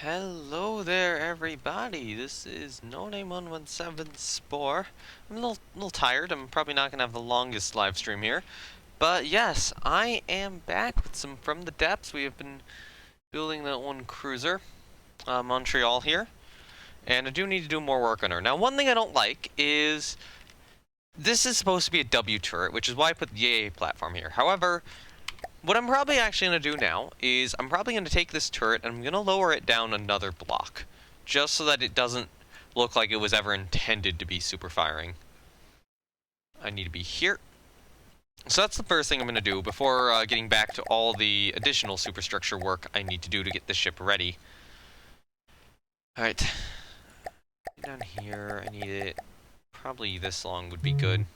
Hello there, everybody. This is No Name 117 Spore. I'm a little tired. I'm probably not gonna have the longest live stream here, but yes, I am back with some From the Depths. We have been building that one cruiser, Montreal here, and I do need to do more work on her. Now, one thing I don't like is this is supposed to be a W turret, which is why I put the AA platform here. However, what I'm probably actually going to do now is I'm probably going to take this turret and I'm going to lower it down another block, just so that it doesn't look like it was ever intended to be super firing. I need to be here. So that's the first thing I'm going to do before getting back to all the additional superstructure work I need to do to get the ship ready. Alright. Down here, I need it. Probably this long would be good.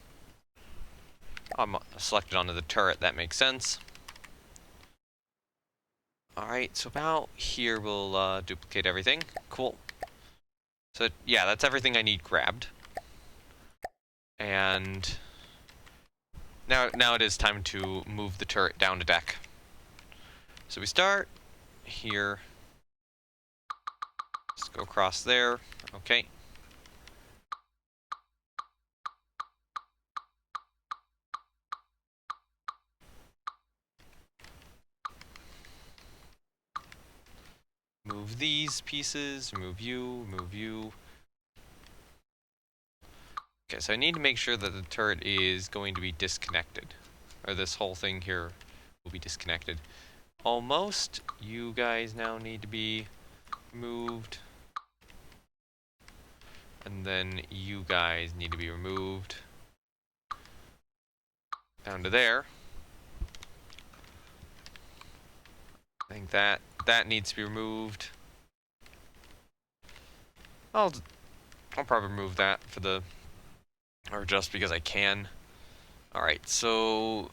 I'm selected onto the turret, that makes sense. Alright, so about here we'll duplicate everything. Cool. So, yeah, that's everything I need grabbed. And now it is time to move the turret down to deck. So we start here. Let's go across there. Okay. Move these pieces, move you, move you. Okay, so I need to make sure that the turret is going to be disconnected. Or this whole thing here will be disconnected. Almost. You guys now need to be moved. And then you guys need to be removed. Down to there. I think that needs to be removed. I'll probably remove that for the, or just because I can. Alright, so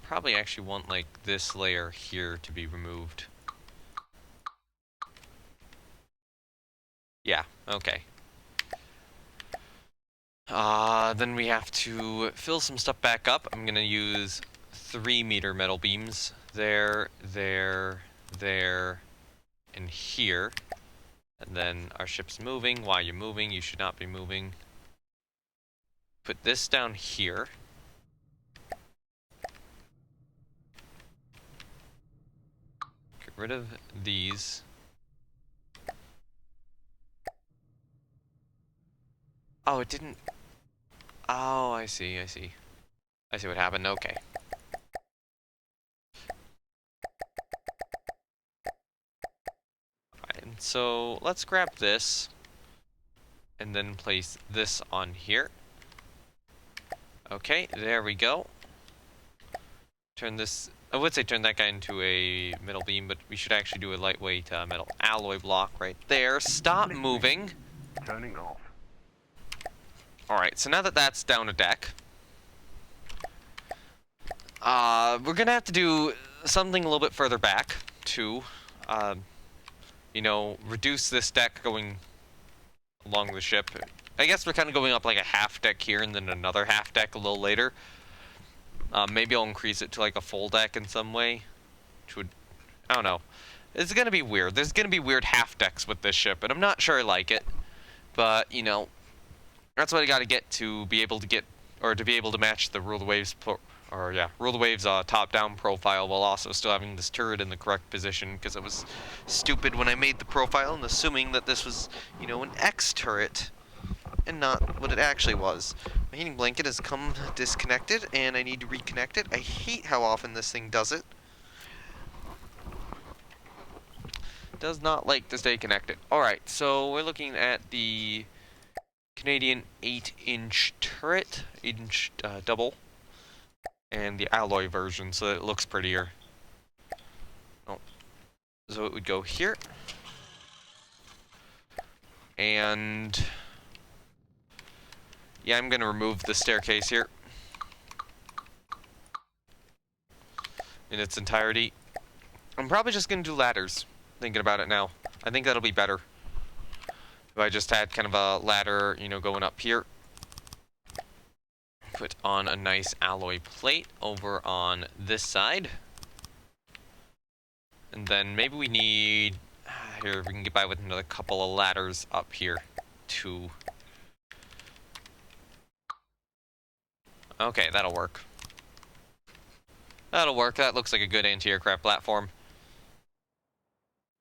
probably actually want like this layer here to be removed. Yeah, okay. Then we have to fill some stuff back up. I'm gonna use 3-meter metal beams. There, and here. And then our ship's moving. While you're moving, you should not be moving. Put this down here. Get rid of these. Oh, it didn't... Oh, I see. I see what happened. Okay. Alright, so let's grab this. And then place this on here. Okay, there we go. Turn this... I would say turn that guy into a metal beam, but we should actually do a lightweight metal alloy block right there. Stop moving. Turning off. Alright, so now that that's down a deck, we're gonna have to do something a little bit further back to, you know, reduce this deck going along the ship. I guess we're kind of going up like a half deck here and then another half deck a little later. Maybe I'll increase it to like a full deck in some way, which would, I don't know. It's gonna be weird. There's gonna be weird half decks with this ship, and I'm not sure I like it, but, you know, that's what I gotta get to be able to get, or to be able to match the Rule the Waves, Rule the Waves top-down profile while also still having this turret in the correct position, because it was stupid when I made the profile and assuming that this was, you know, an X turret, and not what it actually was. My heating blanket has come disconnected, and I need to reconnect it. I hate how often this thing does it. Does not like to stay connected. Alright, so we're looking at the Canadian 8-inch turret, 8-inch double, and the alloy version, so that it looks prettier. Oh, so it would go here, and yeah, I'm gonna remove the staircase here in its entirety. I'm probably just gonna do ladders, thinking about it now. I think that'll be better. If I just had kind of a ladder, you know, going up here. Put on a nice alloy plate over on this side. And then maybe we need... here. We can get by with another couple of ladders up here, too. Okay, that'll work. That'll work. That looks like a good anti-aircraft platform.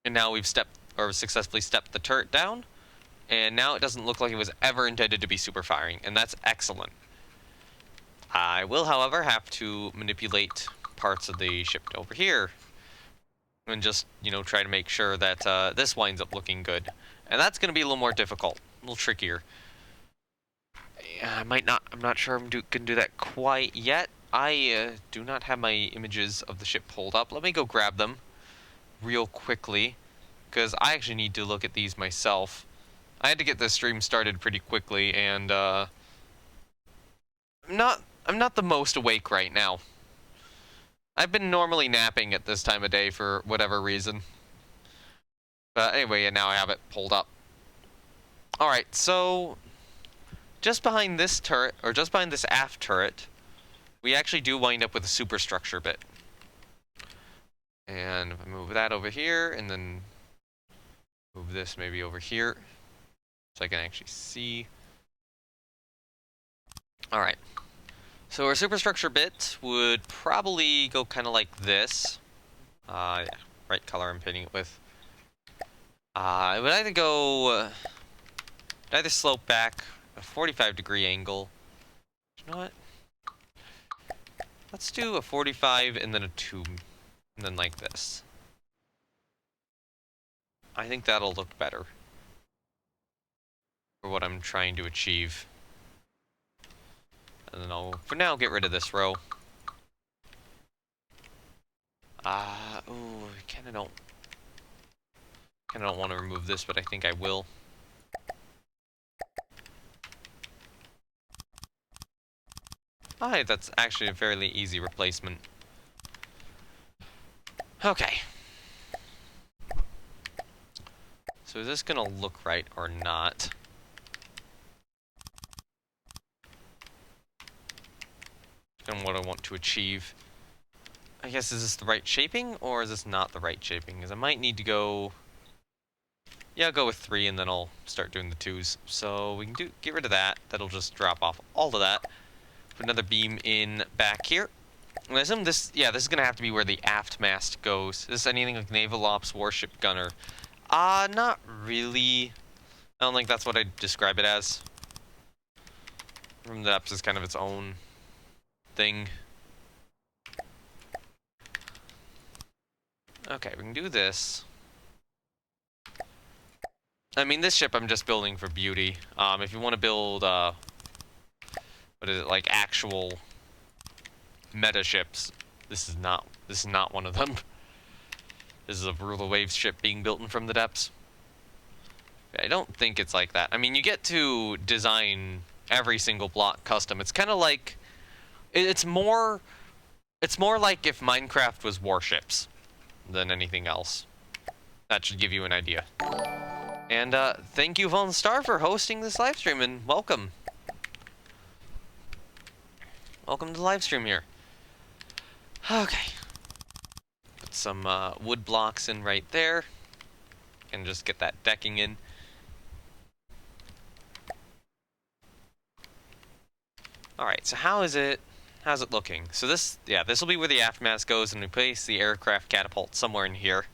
And now we've successfully stepped the turret down. And now it doesn't look like it was ever intended to be super firing, and that's excellent. I will, however, have to manipulate parts of the ship over here. And just, you know, try to make sure that this winds up looking good. And that's going to be a little more difficult, a little trickier. I'm not sure I'm gonna do that quite yet. I do not have my images of the ship pulled up. Let me go grab them real quickly, because I actually need to look at these myself. I had to get this stream started pretty quickly, and I'm not the most awake right now. I've been normally napping at this time of day for whatever reason. But anyway, and now I have it pulled up. Alright, so just behind this turret, or just behind this aft turret, we actually do wind up with a superstructure bit. And if I move that over here, and then move this maybe over here, so I can actually see. Alright. So our superstructure bit would probably go kind of like this. Yeah, right color I'm painting it with. It would either slope back a 45-degree angle. You know what? Let's do a 45 and then a 2, and then like this. I think that'll look better for what I'm trying to achieve. And then I'll, for now, get rid of this row. I kinda don't want to remove this, but I think I will. Alright, that's actually a fairly easy replacement. Okay. So is this gonna look right or not? And what I want to achieve. I guess, is this the right shaping, or is this not the right shaping? Because I might need to go... Yeah, I'll go with 3, and then I'll start doing the 2s. So we can get rid of that. That'll just drop off all of that. Put another beam in back here. And I assume this... Yeah, this is going to have to be where the aft mast goes. Is this anything like Naval Ops Warship Gunner? Not really. I don't think that's what I'd describe it as. From the depths is kind of its own thing. Okay, we can do this. I mean, this ship I'm just building for beauty. If you want to build, what is it, like actual meta ships, this is not one of them. This is a Rule of Waves ship being built in From the Depths. I don't think it's like that. I mean, you get to design every single block custom. It's kind of like, it's more like if Minecraft was warships than anything else. That should give you an idea. And thank you, Von Star, for hosting this live stream, and welcome. Welcome to the live stream here. Okay. Put some wood blocks in right there, and just get that decking in. Alright, so how's it looking? So this will be where the aft mast goes, and we place the aircraft catapult somewhere in here.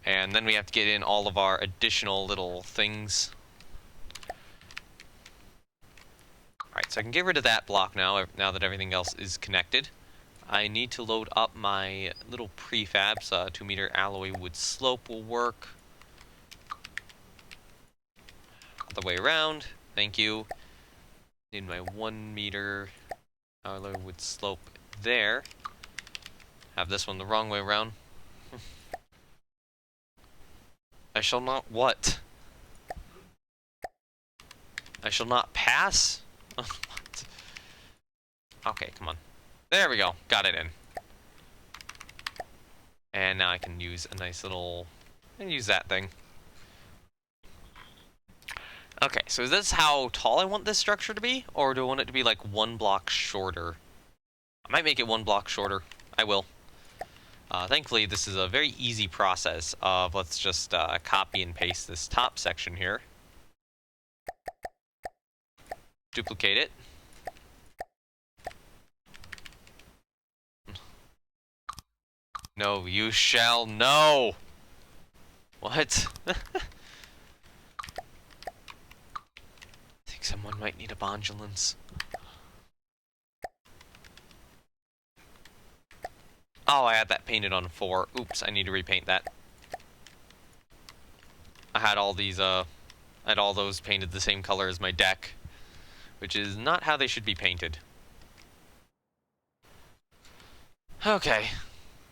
And then we have to get in all of our additional little things. Alright, so I can get rid of that block now that everything else is connected. I need to load up my little prefabs. 2-meter alloy wood slope will work. Other way around. Thank you. Need my 1-meter alloy wood slope there. Have this one the wrong way around. I shall not what? I shall not pass? What? Okay, come on. There we go. Got it in. And now I can use a nice little... and use that thing. Okay, so is this how tall I want this structure to be? Or do I want it to be like 1 block shorter? I might make it 1 block shorter. I will. Thankfully, this is a very easy process of, let's just copy and paste this top section here. Duplicate it. No, you shall know! What? I think someone might need a bondulance. Oh, I had that painted on 4. Oops, I need to repaint that. I had all these, I had all those painted the same color as my deck, which is not how they should be painted. Okay.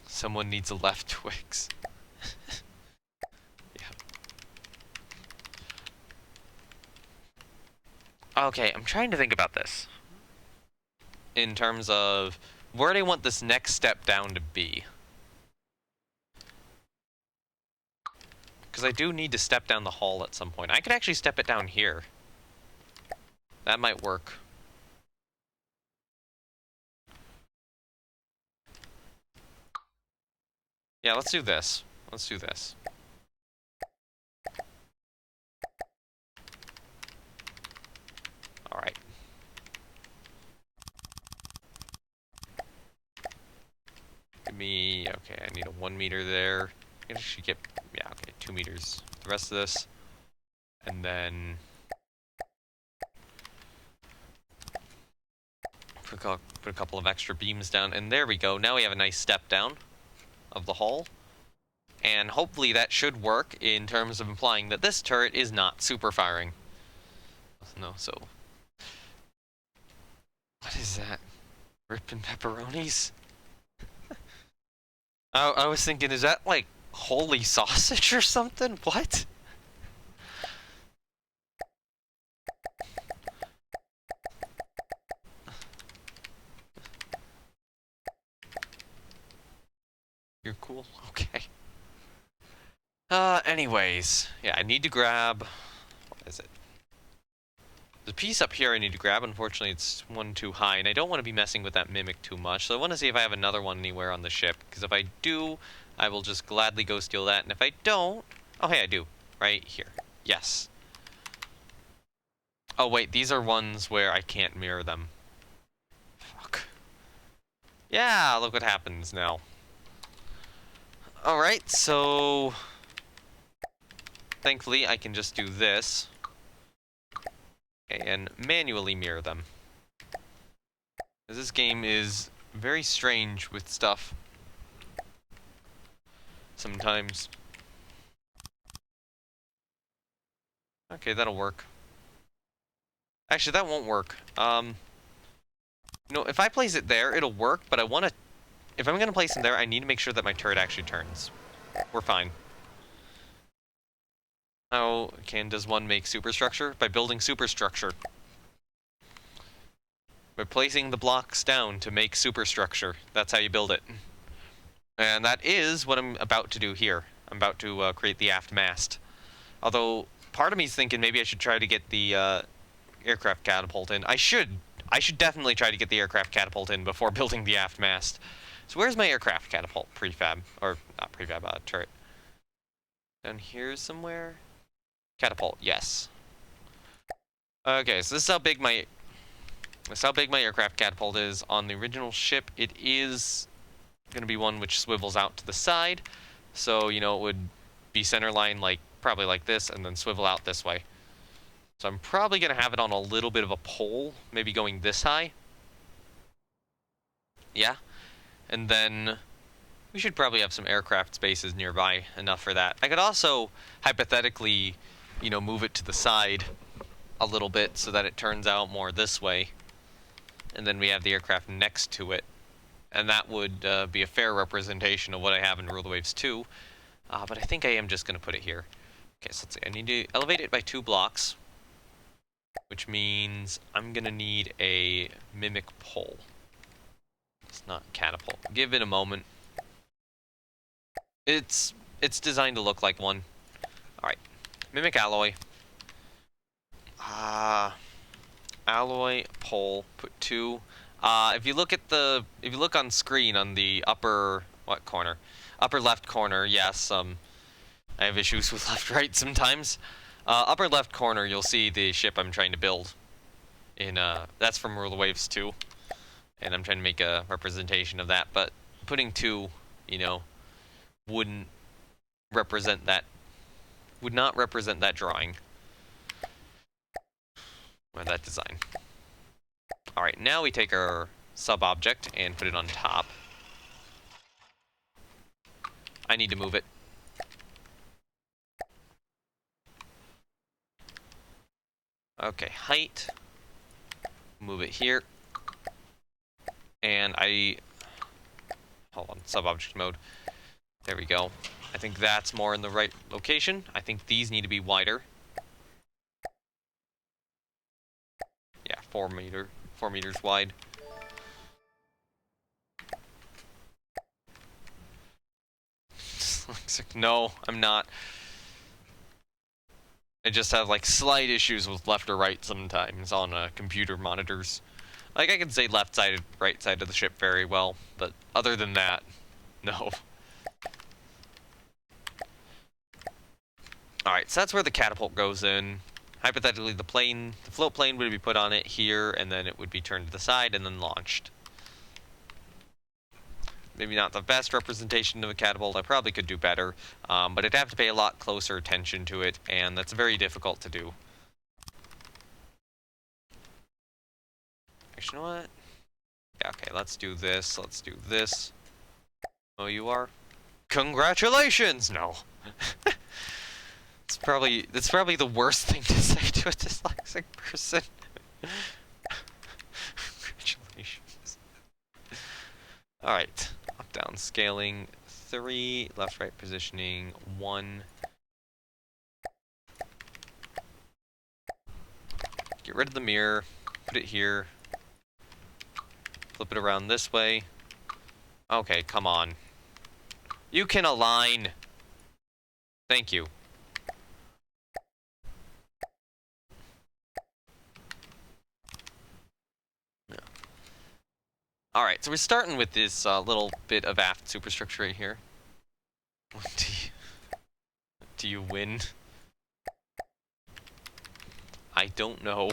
Someone needs a left Twix. Yeah. Okay, I'm trying to think about this. In terms of where do I want this next step down to be? Because I do need to step down the hall at some point. I could actually step it down here. That might work. Yeah, let's do this. Let's do this. Alright. Give me... Okay, I need a 1 meter there. I should get... Yeah, okay, 2 meters. The rest of this. And then... Put a couple of extra beams down. And there we go. Now we have a nice step down of the hall. And hopefully that should work in terms of implying that this turret is not super firing. No, so... What is that? Ripping pepperonis? I was thinking, is that like holy sausage or something? What? You're cool? Okay. Anyways. Yeah, I need to grab... What is it? There's a piece up here I need to grab. Unfortunately, it's one too high, and I don't want to be messing with that mimic too much, so I want to see if I have another one anywhere on the ship, because if I do, I will just gladly go steal that, and if I don't... Oh, hey, I do. Right here. Yes. Oh, wait, these are ones where I can't mirror them. Fuck. Yeah, look what happens now. Alright, so... Thankfully, I can just do this. And manually mirror them. This game is very strange with stuff. Sometimes. Okay, that'll work. Actually, that won't work. If I place it there, it'll work, but I want to... If I'm going to place it there, I need to make sure that my turret actually turns. We're fine. How does one make superstructure? By building superstructure. By placing the blocks down to make superstructure. That's how you build it. And that is what I'm about to do here. I'm about to create the aft mast. Although, part of me is thinking maybe I should try to get the aircraft catapult in. I should definitely try to get the aircraft catapult in before building the aft mast. So where's my aircraft catapult prefab? Or, not prefab, turret. Down here somewhere? Catapult, yes. Okay, so this is how big my aircraft catapult is. On the original ship, it is going to be one which swivels out to the side. So, it would be center line probably like this, and then swivel out this way. So I'm probably going to have it on a little bit of a pole, maybe going this high. Yeah. And then we should probably have some aircraft spaces nearby, enough for that. I could also, hypothetically, move it to the side a little bit so that it turns out more this way. And then we have the aircraft next to it. And that would be a fair representation of what I have in Rule the Waves 2. But I think I am just going to put it here. Okay, so let's see. I need to elevate it by 2 blocks. Which means I'm going to need a mimic pole. It's not catapult. Give it a moment. It's designed to look like one. Alright. Mimic alloy. Alloy, pole, put 2. If you look on screen on the upper What corner? Upper left corner, yes. I have issues with left-right sometimes. Upper left corner, you'll see the ship I'm trying to build. That's from Rule of Waves 2. And I'm trying to make a representation of that, but putting 2, you know, wouldn't represent that, would not represent that drawing. Or that design. Alright, now we take our sub-object and put it on top. I need to move it. Okay, height. Move it here. And hold on, sub-object mode. There we go. I think that's more in the right location. I think these need to be wider. Yeah, 4 meters wide. No, I'm not. I just have like slight issues with left or right sometimes on computer monitors. Like I can say left side, right side of the ship very well, but other than that, no. Alright, so that's where the catapult goes in. Hypothetically, the float plane would be put on it here, and then it would be turned to the side and then launched. Maybe not the best representation of a catapult, I probably could do better, but I'd have to pay a lot closer attention to it, and that's very difficult to do. Actually, you know what? Yeah, okay, let's do this, Oh, you are? Congratulations! No. It's probably the worst thing to say to a dyslexic person. Congratulations. Alright. Up down scaling 3, left right positioning 1. Get rid of the mirror, put it here. Flip it around this way. Okay, come on. You can align. Thank you. Alright, so we're starting with this little bit of aft superstructure right here. Do you win? I don't know.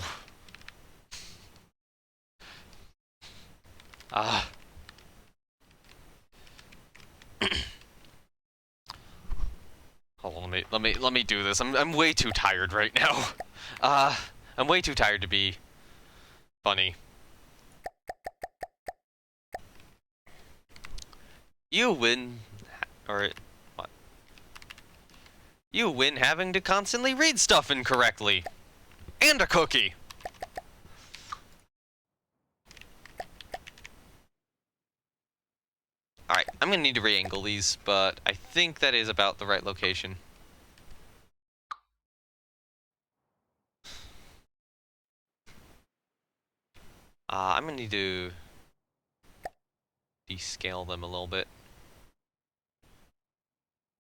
Hold on, let me do this. I'm way too tired right now. I'm way too tired to be funny. You win, or what? You win having to constantly read stuff incorrectly. And a cookie. Alright, I'm gonna need to re-angle these, but I think that is about the right location. I'm gonna need to descale them a little bit.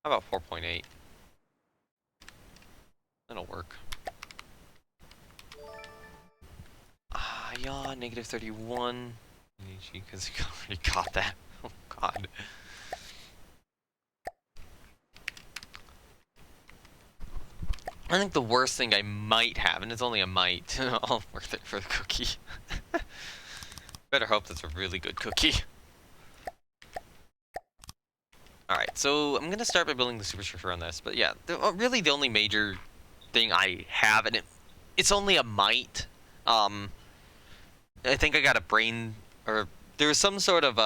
How about 4.8? That'll work. Yeah, negative 31. Because you already got that. Oh, God. I think the worst thing I might have, and it's only a might, I'll worth it for the cookie. Better hope that's a really good cookie. Alright, so I'm gonna start by building the superstructure on this, but yeah, really the only major thing I have, and it's only a might. I think I got a brain, or there was some sort of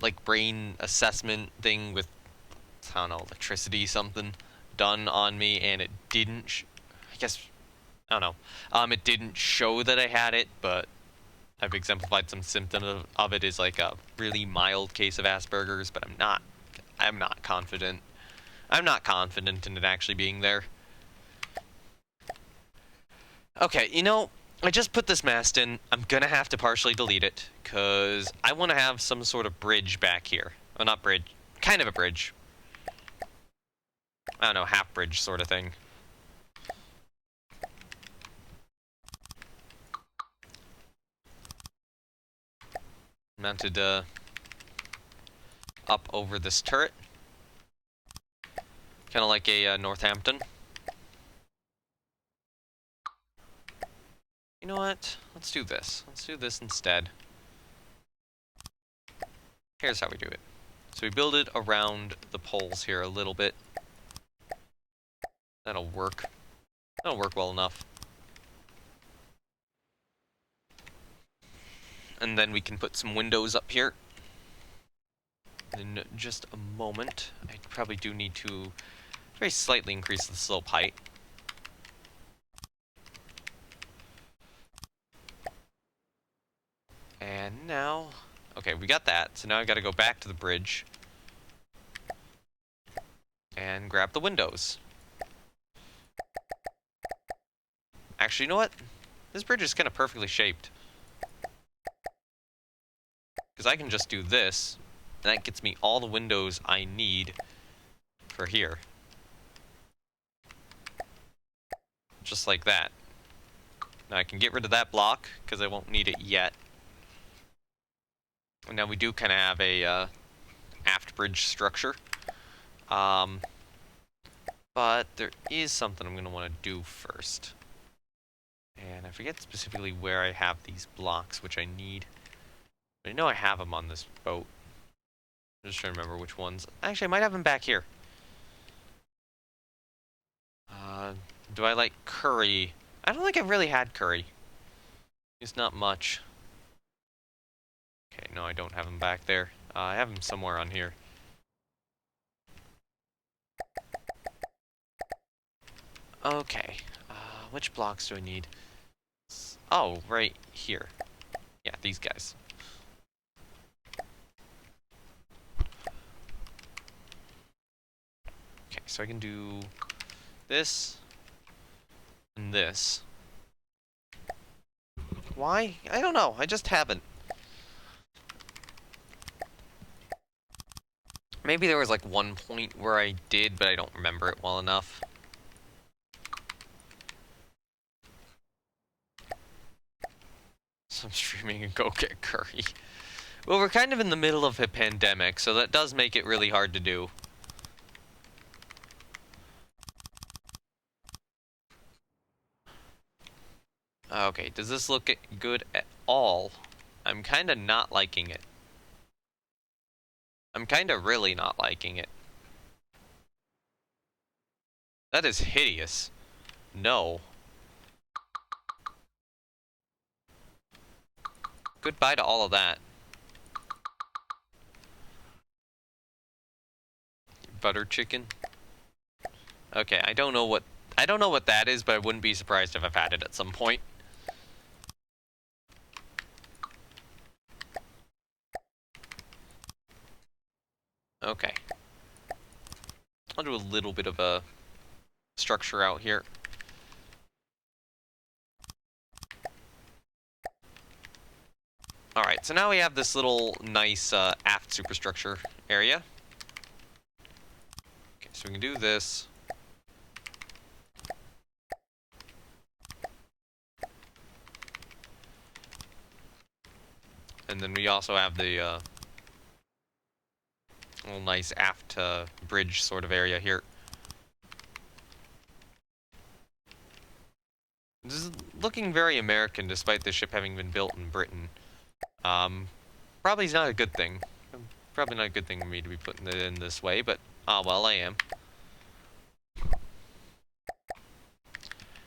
like brain assessment thing with, I don't know, electricity something done on me, and it didn't, I guess, I don't know, it didn't show that I had it, but I've exemplified some symptoms of it as like a really mild case of Asperger's, but I'm not confident. I'm not confident in it actually being there. Okay, you know, I just put this mast in. I'm gonna have to partially delete it, because I want to have some sort of bridge back here. Well, not bridge, kind of a bridge. I don't know, half bridge sort of thing. Mounted up over this turret. Kind of like a Northampton. You know what? Let's do this. Let's do this instead. Here's how we do it. So we build it around the poles here a little bit. That'll work. That'll work well enough. And then we can put some windows up here. In just a moment, I probably do need to very slightly increase the slope height. And now, okay, we got that. So now I got to go back to the bridge and grab the windows. Actually, you know what? This bridge is kind of perfectly shaped. Because I can just do this, and that gets me all the windows I need for here. Just like that. Now I can get rid of that block, because I won't need it yet. And now we do kind of have a aft bridge structure. But there is something I'm going to want to do first. And I forget specifically where I have these blocks, which I need. I know I have them on this boat. I'm just trying to remember which ones. Actually, I might have them back here. Do I like curry? I don't think I've really had curry. It's not much. Okay, no, I don't have them back there. I have them somewhere on here. Okay. Which blocks do I need? Oh, right here. Yeah, these guys. Okay, so I can do this and this. Why? I don't know. I just haven't. Maybe there was like one point where I did, but I don't remember it well enough. So I'm streaming and go get curry. Well, we're kind of in the middle of a pandemic, so that does make it really hard to do. Okay, does this look good at all? I'm kind of not liking it. I'm kind of really not liking it. That is hideous. No. Goodbye to all of that. Butter chicken. Okay, I don't know what that is, but I wouldn't be surprised if I've had it at some point. Okay. I'll do a little bit of a structure out here. Alright, so now we have this little nice aft superstructure area. Okay, so we can do this. And then we also have the little nice aft bridge sort of area here. This is looking very American despite the ship having been built in Britain. Probably is not a good thing. Probably not a good thing for me to be putting it in this way, but well, I am.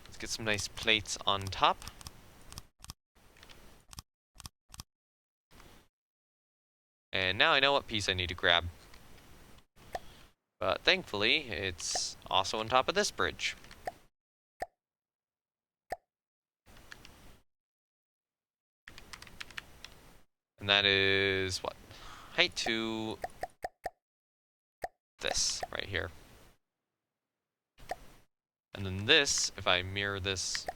Let's get some nice plates on top. And now I know what piece I need to grab. But thankfully, it's also on top of this bridge. And that is, what? Height to this, right here. And then this, if I mirror this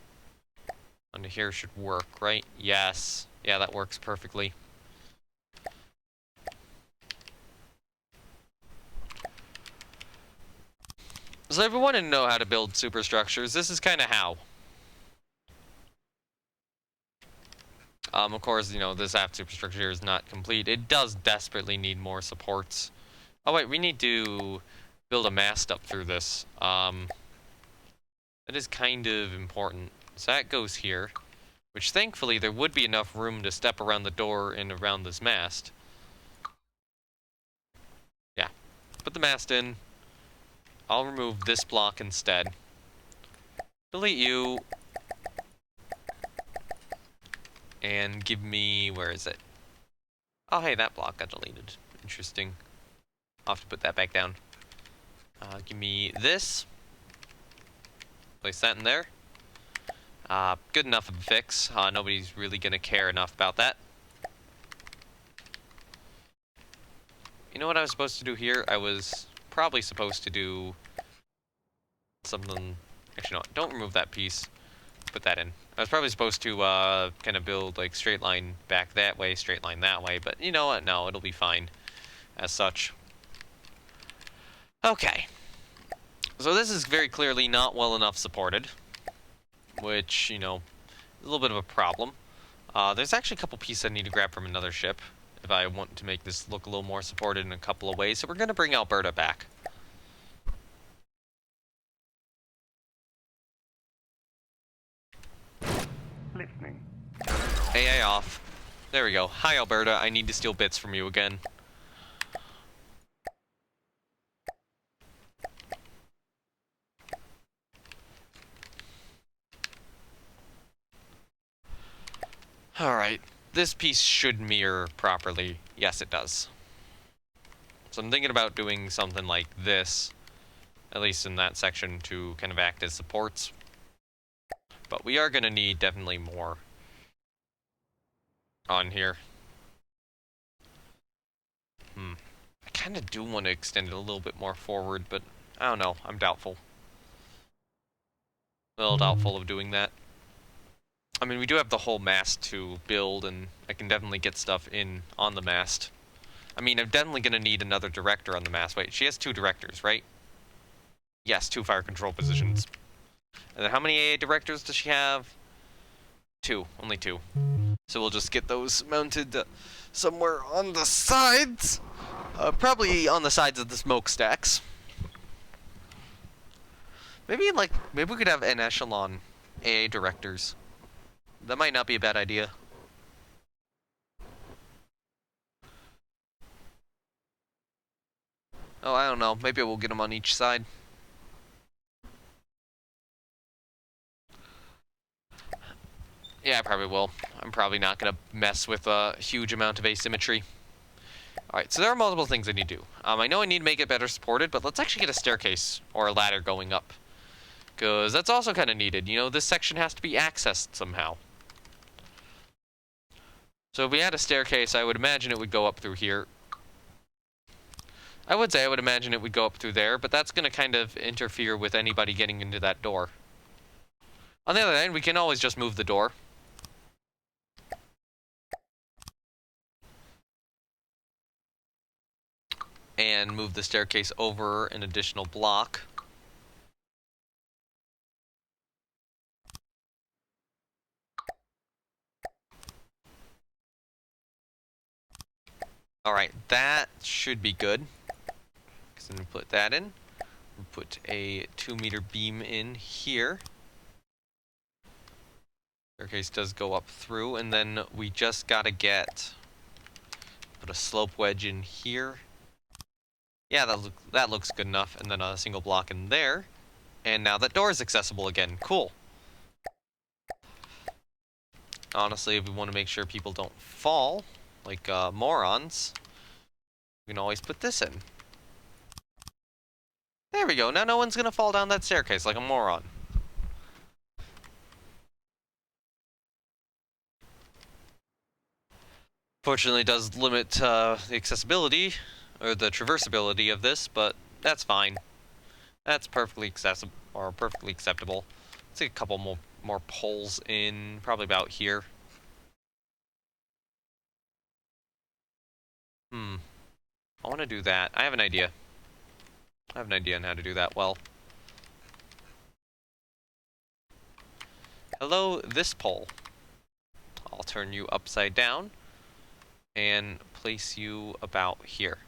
onto here, should work, right? Yes. Yeah, that works perfectly. So if you want to know how to build superstructures, this is kind of how. Of course, you know, this aft superstructure is not complete. It does desperately need more supports. Oh wait, we need to build a mast up through this. That is kind of important. So that goes here, which thankfully there would be enough room to step around the door and around this mast. Yeah, put the mast in. I'll remove this block instead. Delete you. And give me, where is it? Oh, hey, that block got deleted. Interesting. I'll have to put that back down. Give me this. Place that in there. Good enough of a fix. Nobody's really gonna care enough about that. You know what I was supposed to do here? I was probably supposed to do something... Actually, no, don't remove that piece. Put that in. I was probably supposed to kind of build like straight line back that way, straight line that way, but you know what? No, it'll be fine as such. Okay. So this is very clearly not well enough supported, which, you know, is a little bit of a problem. There's actually a couple pieces I need to grab from another ship if I want to make this look a little more supported in a couple of ways. So we're going to bring Alberta back. Listening. AA off. There we go. Hi, Alberta. I need to steal bits from you again. Alright. This piece should mirror properly. Yes, it does. So I'm thinking about doing something like this, at least in that section, to kind of act as supports. But we are going to need definitely more on here. I kind of do want to extend it a little bit more forward, but I don't know. I'm doubtful. A little doubtful of doing that. I mean, we do have the whole mast to build, and I can definitely get stuff in on the mast. I mean, I'm definitely going to need another director on the mast. Wait, she has 2 directors, right? Yes, 2 fire control positions. And then how many AA directors does she have? 2. Only 2. So we'll just get those mounted somewhere on the sides. Probably on the sides of the smokestacks. Maybe we could have an echelon AA directors. That might not be a bad idea. Oh, I don't know. Maybe we'll get them on each side. Yeah, I probably will. I'm probably not going to mess with a huge amount of asymmetry. Alright, so there are multiple things I need to do. I know I need to make it better supported, but let's actually get a staircase or a ladder going up. Because that's also kind of needed. You know, this section has to be accessed somehow. So if we had a staircase, I would imagine it would go up through here. I would imagine it would go up through there, but that's going to kind of interfere with anybody getting into that door. On the other hand, we can always just move the door. And move the staircase over an additional block. Alright, that should be good. So we put that in. We'll put a 2-meter beam in here. Staircase does go up through, and then we just gotta put a slope wedge in here. Yeah, that looks good enough, and then a single block in there. And now that door is accessible again. Cool. Honestly, if we want to make sure people don't fall, like morons, we can always put this in. There we go. Now no one's gonna fall down that staircase like a moron. Fortunately, it does limit the accessibility, or the traversability of this, but that's fine. That's perfectly accessible, or perfectly acceptable. Let's take a couple more poles in, probably about here. I want to do that. I have an idea. I have an idea on how to do that well. Hello, this pole. I'll turn you upside down and place you about here.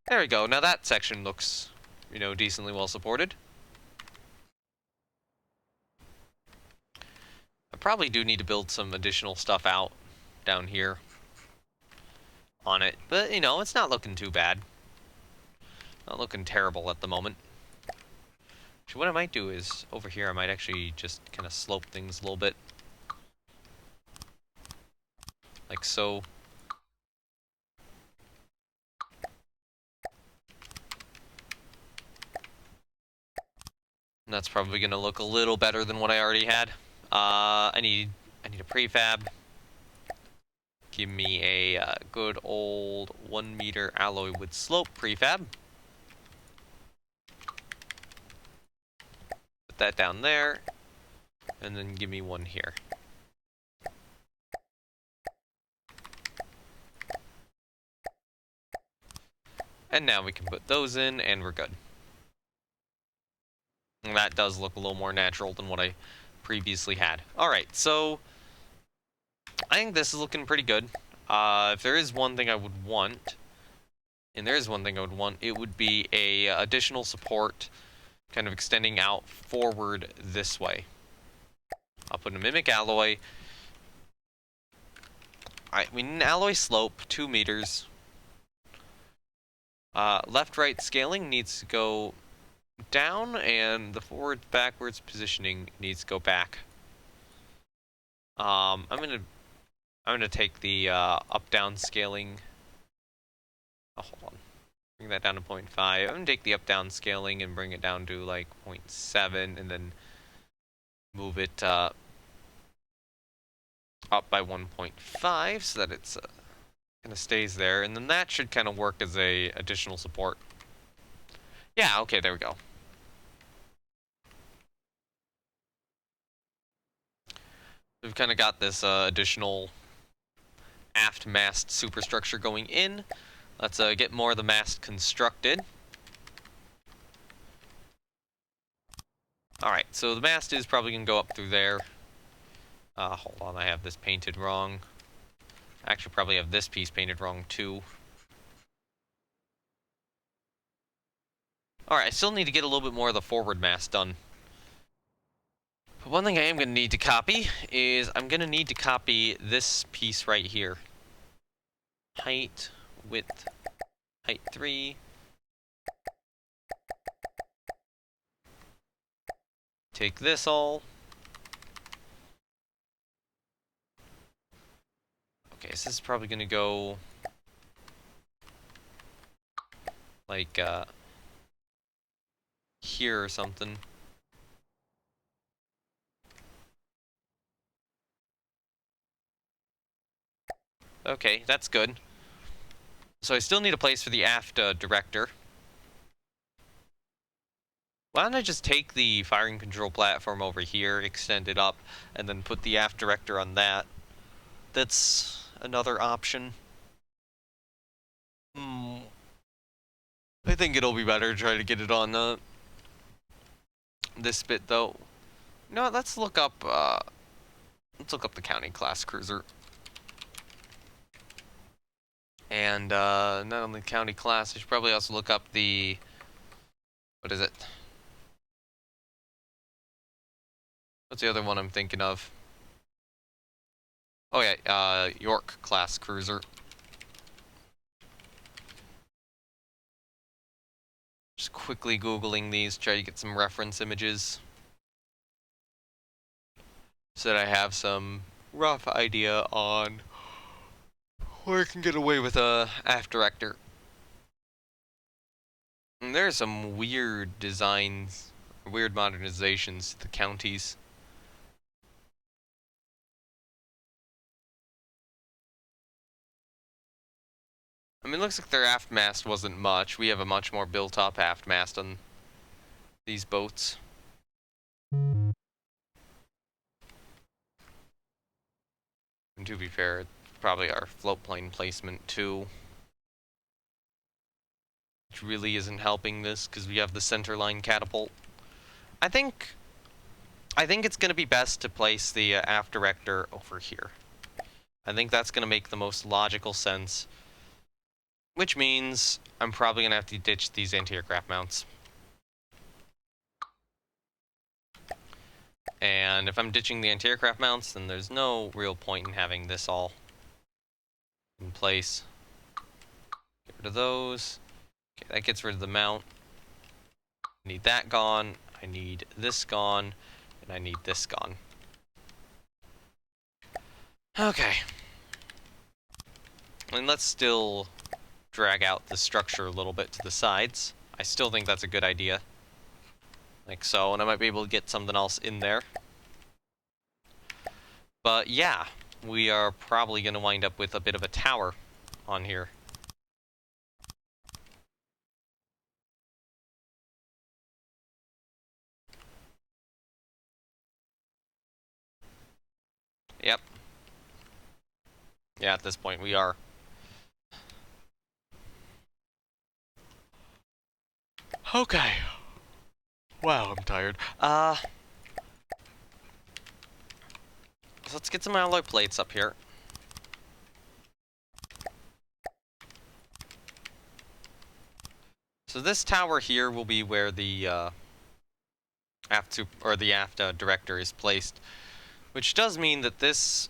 There we go. Now that section looks, you know, decently well supported. I probably do need to build some additional stuff out down here on it, but, you know, it's not looking too bad. Not looking terrible at the moment. So what I might do is, over here, I might actually just kind of slope things a little bit. Like so. And that's probably going to look a little better than what I already had. I need a prefab. Give me a good old 1 meter alloy wood slope prefab. Put that down there, and then give me one here. And now we can put those in, and we're good. And that does look a little more natural than what I previously had. Alright, so I think this is looking pretty good. If there is one thing I would want, and there is one thing I would want, it would be a additional support kind of extending out forward this way. I'll put a mimic alloy. Alright, we need an alloy slope, 2 meters. Left-right scaling needs to go down, and the forward-backwards positioning needs to go back. I'm gonna take the up-down scaling. Oh, hold on. Bring that down to 0.5. I'm gonna take the up-down scaling and bring it down to like 0.7, and then move it up by 1.5 so that it's kind of stays there, and then that should kind of work as a additional support. Yeah, okay, there we go. We've kind of got this additional aft mast superstructure going in. Let's get more of the mast constructed. Alright, so the mast is probably going to go up through there. Hold on, I have this painted wrong. I actually probably have this piece painted wrong too. Alright, I still need to get a little bit more of the forward mast done. But one thing I am going to need to copy is I'm going to need to copy this piece right here. Height, width, height 3. Take this all. Okay, so this is probably going to go like here or something. Okay, that's good. So I still need a place for the aft director. Why don't I just take the firing control platform over here, extend it up, and then put the aft director on that? That's another option. I think it'll be better to try to get it on this bit, though. You know what, let's look up the county class cruiser. And not only county class, I should probably also look up the, what is it? What's the other one I'm thinking of? Oh yeah, York class cruiser. Just quickly Googling these, try to get some reference images, so that I have some rough idea on where I can get away with a aft director. And there's some weird designs, weird modernizations to the counties. I mean, it looks like their aft mast wasn't much. We have a much more built-up aft mast on these boats. And to be fair, it's probably our float plane placement too, which really isn't helping this because we have the centerline catapult. I think I think it's going to be best to place the aft director over here. I think that's going to make the most logical sense, which means I'm probably going to have to ditch these anti-aircraft mounts. And if I'm ditching the anti-aircraft mounts, then there's no real point in having this all in place. Get rid of those. Okay, that gets rid of the mount. I need that gone. I need this gone. And I need this gone. Okay. And let's still drag out the structure a little bit to the sides. I still think that's a good idea. Like so, and I might be able to get something else in there. But yeah, we are probably going to wind up with a bit of a tower on here. Yep. Yeah, at this point we are. Okay. Wow, I'm tired. So let's get some alloy plates up here. So this tower here will be where the aft director is placed, which does mean that this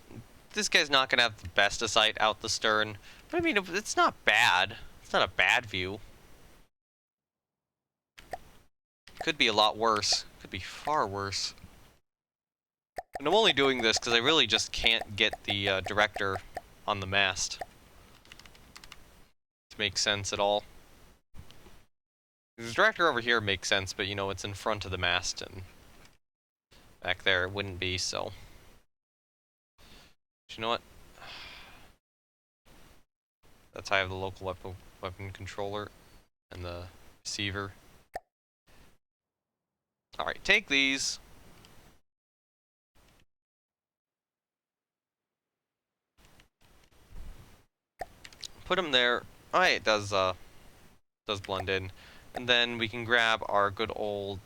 guy's not gonna have the best of sight out the stern. But I mean, it's not bad. It's not a bad view. Could be a lot worse. Could be far worse. And I'm only doing this because I really just can't get the director on the mast to make sense at all. The director over here makes sense, but you know, it's in front of the mast, and back there it wouldn't be, so. But you know what? That's how I have the local weapon controller and the receiver. Alright, take these. Put them there. Alright, it does blend in. And then we can grab our good old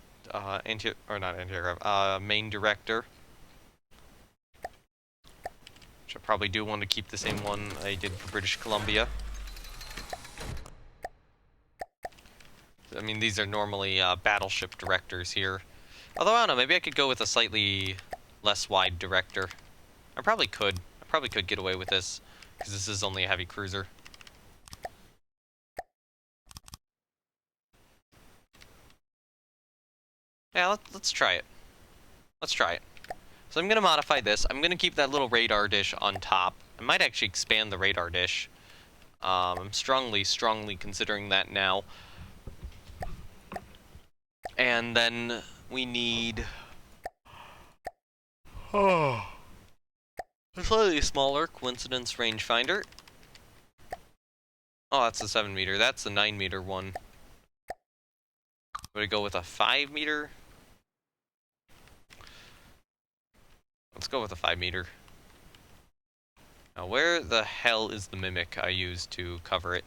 main director. Which I probably do want to keep the same one I did for British Columbia. I mean, these are normally battleship directors here. Although, I don't know, maybe I could go with a slightly less wide director. I probably could. I probably could get away with this, because this is only a heavy cruiser. Yeah, let's try it. Let's try it. So I'm going to modify this. I'm going to keep that little radar dish on top. I might actually expand the radar dish. I'm strongly considering that now. And then we need... a slightly smaller coincidence rangefinder. Oh, that's the 7 meter. That's the 9 meter one. Would I go with a 5 meter? Let's go with a 5 meter. Now, where the hell is the mimic I used to cover it?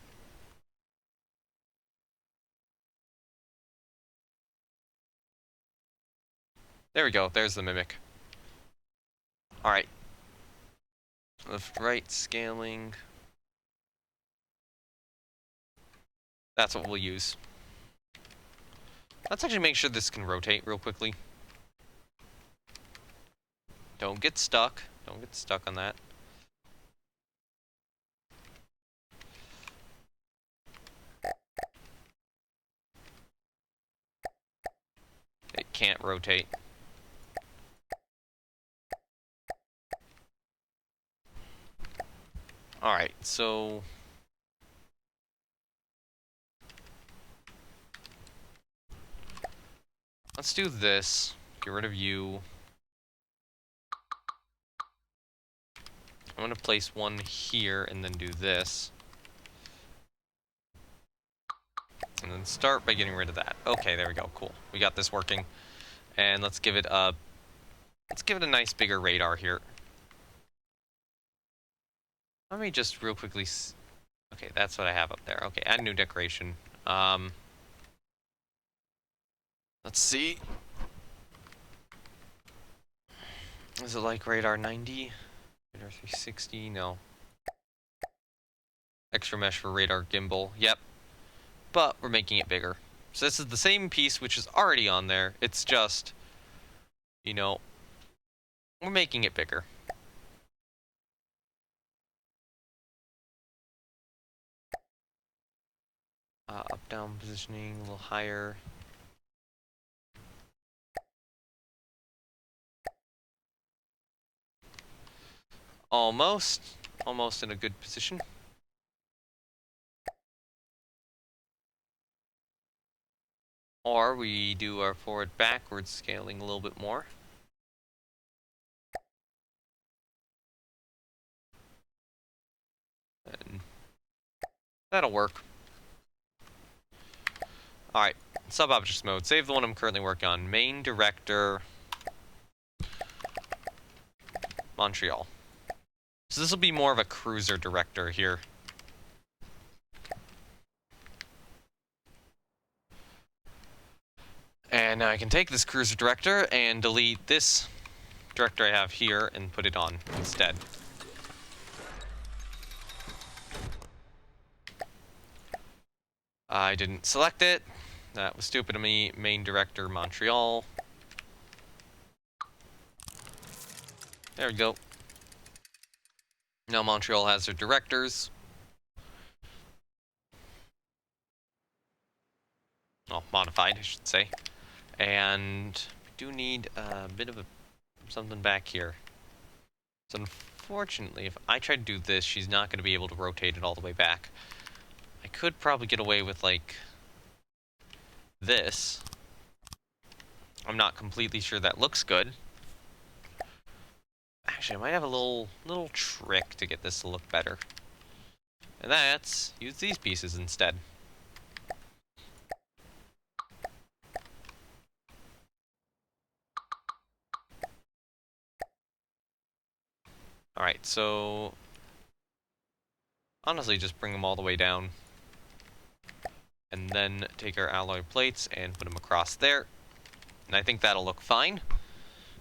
There we go. There's the mimic. Alright. Left, right, scaling. That's what we'll use. Let's actually make sure this can rotate real quickly. Don't get stuck. Don't get stuck on that. It can't rotate. Alright, so... let's do this. Get rid of you. I'm gonna place one here and then do this. And then start by getting rid of that. Okay, there we go. Cool. We got this working. And let's give it a nice bigger radar here. Let me just real quickly okay, that's what I have up there. Okay, add new decoration. Let's see. Is it like radar 90? Radar 360? No. Extra mesh for radar gimbal. Yep. But we're making it bigger. So this is the same piece which is already on there. It's just, you know, we're making it bigger. Up-down positioning, a little higher. Almost in a good position. Or we do our forward backwards scaling a little bit more. And that'll work. Alright, sub-objects mode. Save the one I'm currently working on. Main director, Montreal. So this will be more of a cruiser director here. And now I can take this cruiser director and delete this director I have here and put it on instead. I didn't select it. That was stupid of me. Main director, Montreal. There we go. Now Montreal has their directors. Well, modified, I should say. And we do need a bit of something back here. So unfortunately, if I try to do this, she's not going to be able to rotate it all the way back. I could probably get away with, like, this. I'm not completely sure that looks good. Actually, I might have a little trick to get this to look better. And that's use these pieces instead. Alright, so honestly just bring them all the way down. And then take our alloy plates and put them across there. And I think that'll look fine,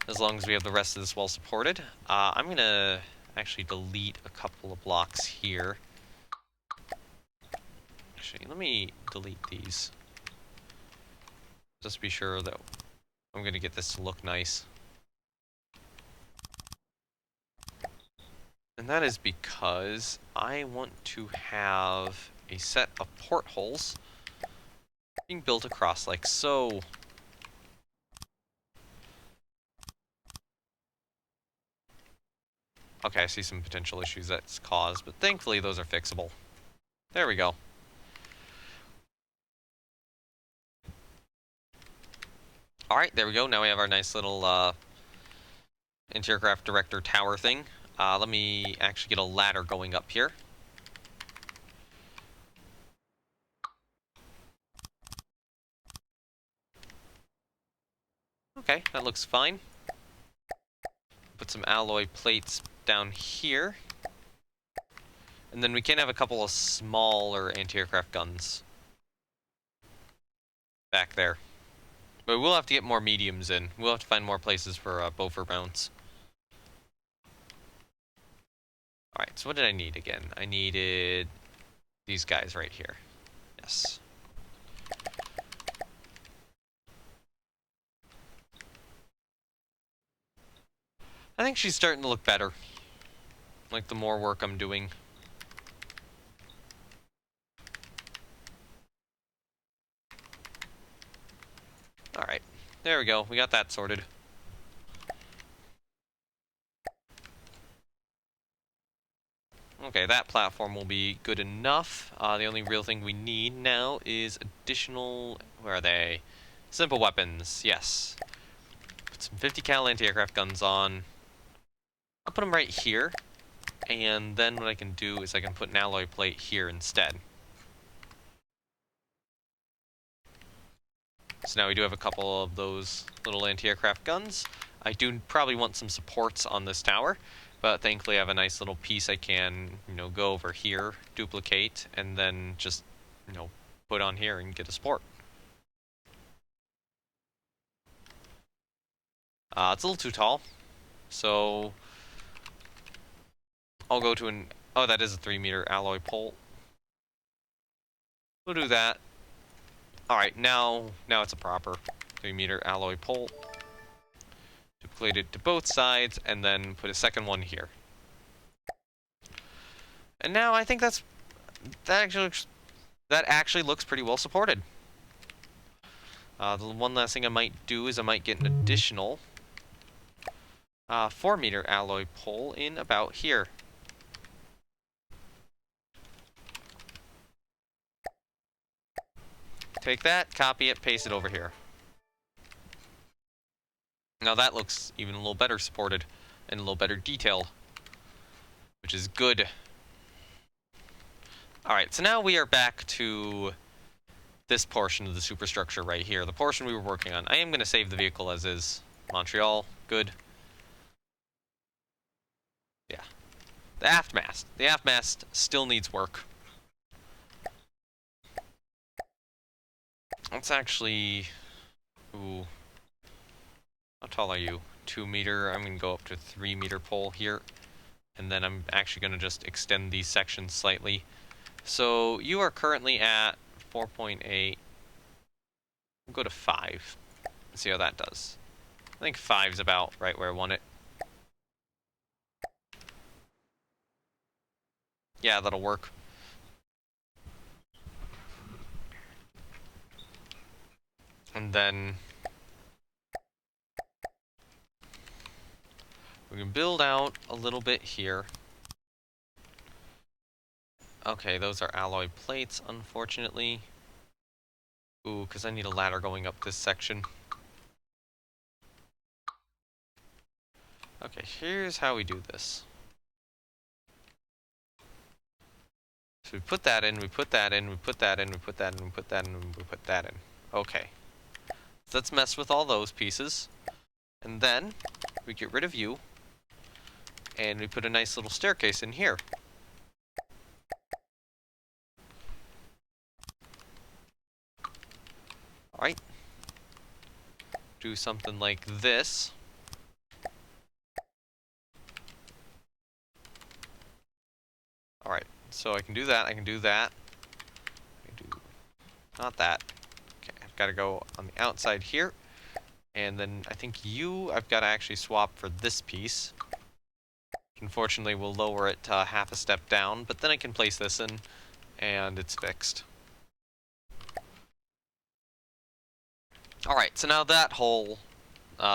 as long as we have the rest of this well supported. I'm gonna actually delete a couple of blocks here. Actually, let me delete these. Just to be sure that I'm gonna get this to look nice. And that is because I want to have a set of portholes being built across like so. Okay, I see some potential issues that's caused, but thankfully those are fixable. There we go. Alright, there we go. Now we have our nice little anti-aircraft director tower thing. Let me actually get a ladder going up here. Okay, that looks fine. Put some alloy plates down here. And then we can have a couple of smaller anti-aircraft guns back there. But we'll have to get more mediums in. We'll have to find more places for Beaufort mounts. Alright, so what did I need again? I needed these guys right here. Yes. I think she's starting to look better. Like the more work I'm doing. Alright, there we go. We got that sorted. Okay, that platform will be good enough. The only real thing we need now is additional... Where are they? Simple weapons, yes. Put some 50 cal anti-aircraft guns on. I'll put them right here. And then what I can do is I can put an alloy plate here instead. So now we do have a couple of those little anti-aircraft guns. I do probably want some supports on this tower, but thankfully I have a nice little piece I can, go over here, duplicate, and then just, put on here and get a support. It's a little too tall. So I'll go to an... Oh, that is a 3-meter alloy pole. We'll do that. Alright, now it's a proper 3-meter alloy pole. Duplicate it to both sides, and then put a second one here. And now I think that actually looks pretty well supported. The one last thing I might do is I might get an additional 4-meter alloy pole in about here. Take that, copy it, paste it over here. Now that looks even a little better supported and a little better detailed, which is good. Alright, so now we are back to this portion of the superstructure right here, the portion we were working on. I am going to save the vehicle as is. Montreal, good. Yeah. The aft mast. The aft mast still needs work. Let's actually... Ooh. How tall are you? 2-meter. I'm going to go up to 3-meter pole here. And then I'm actually going to just extend these sections slightly. So you are currently at 4.8. We'll go to 5. Let's see how that does. I think 5's about right where I want it. Yeah, that'll work. And then we can build out a little bit here. Okay, those are alloy plates, unfortunately. Ooh, because I need a ladder going up this section. Okay, here's how we do this. So we put that in, we put that in, we put that in, we put that in, we put that in, we put that in. Okay. So let's mess with all those pieces. And then we get rid of you. And we put a nice little staircase in here. Alright. Do something like this. Alright, so I can do that, I can do that. I can do... Not that. Okay, I've got to go on the outside here. And then I think I've got to actually swap for this piece. Unfortunately, we'll lower it half a step down, but then I can place this in, and it's fixed. Alright, so now that whole,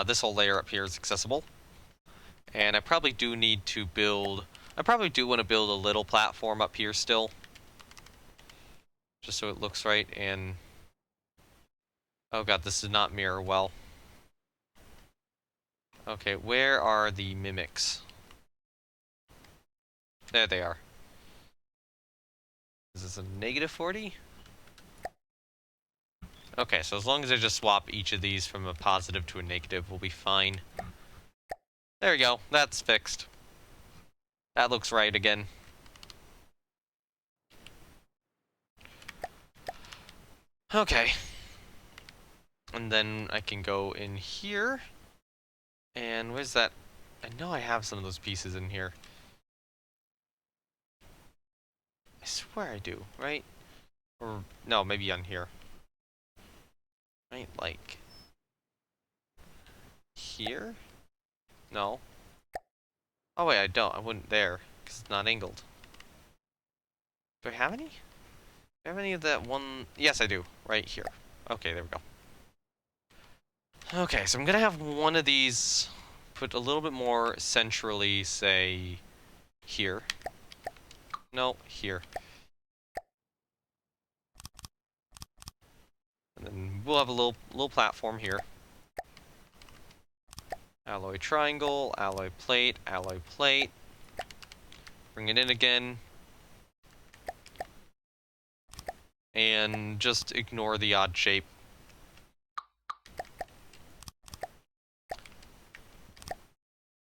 this whole layer up here is accessible. And I probably do need to build, I probably do want to build a little platform up here still. Just so it looks right, and... Oh god, this does not mirror well. Okay, where are the mimics? There they are. Is this a -40? Okay, so as long as I just swap each of these from a positive to a negative, we'll be fine. There we go, that's fixed. That looks right again. Okay. And then I can go in here. And where's that? I know I have some of those pieces in here. I swear I do, right? Or, no, maybe on here. Right, like... Here? No. Oh wait, I don't. I wouldn't there, because it's not angled. Do I have any? Do I have any of that one? Yes, I do. Right here. Okay, there we go. Okay, so I'm gonna have one of these put a little bit more centrally, say, here. No, here. And then we'll have a little platform here. Alloy triangle, alloy plate, alloy plate. Bring it in again. And just ignore the odd shape.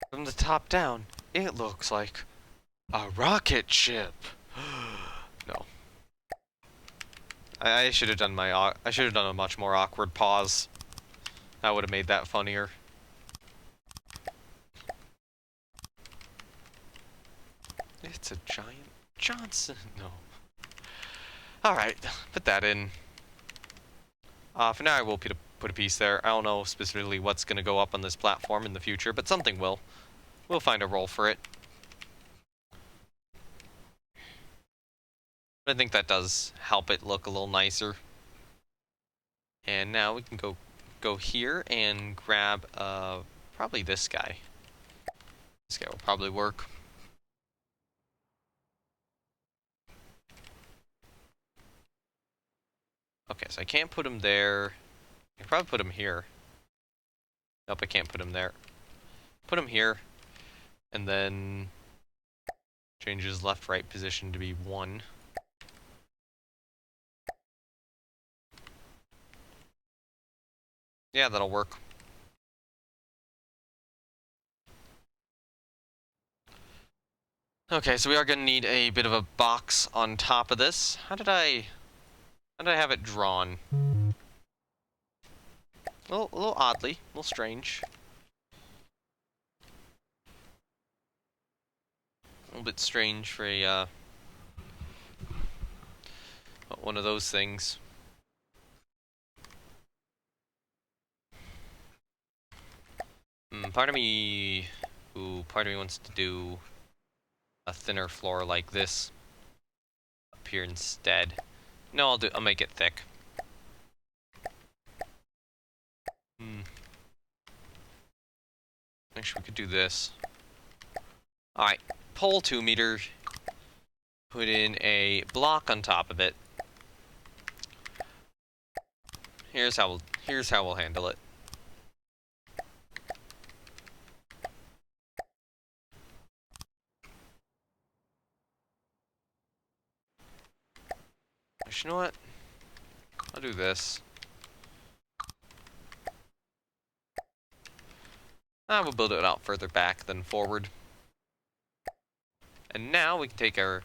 From the top down, it looks like a rocket ship. No. I should have done I should have done a much more awkward pause. That would have made that funnier. It's a giant Johnson. No. Alright, put that in. For now I will put a piece there. I don't know specifically what's going to go up on this platform in the future, but something will. We'll find a role for it. I think that does help it look a little nicer. And now we can go here and grab probably this guy. This guy will probably work. Okay, so I can't put him there. I can probably put him here. Nope, I can't put him there. Put him here, and then change his left-right position to be 1. Yeah, that'll work. Okay, so we are going to need a bit of a box on top of this. How did I have it drawn? A little oddly, a little strange. A little bit strange for a, one of those things. Part of me wants to do a thinner floor like this up here instead. No, I'll make it thick. Actually, we could do this. Alright, pole 2 meter. Put in a block on top of it. Here's how we'll handle it. Actually, you know what? I'll do this. We'll build it out further back than forward. And now we can take our...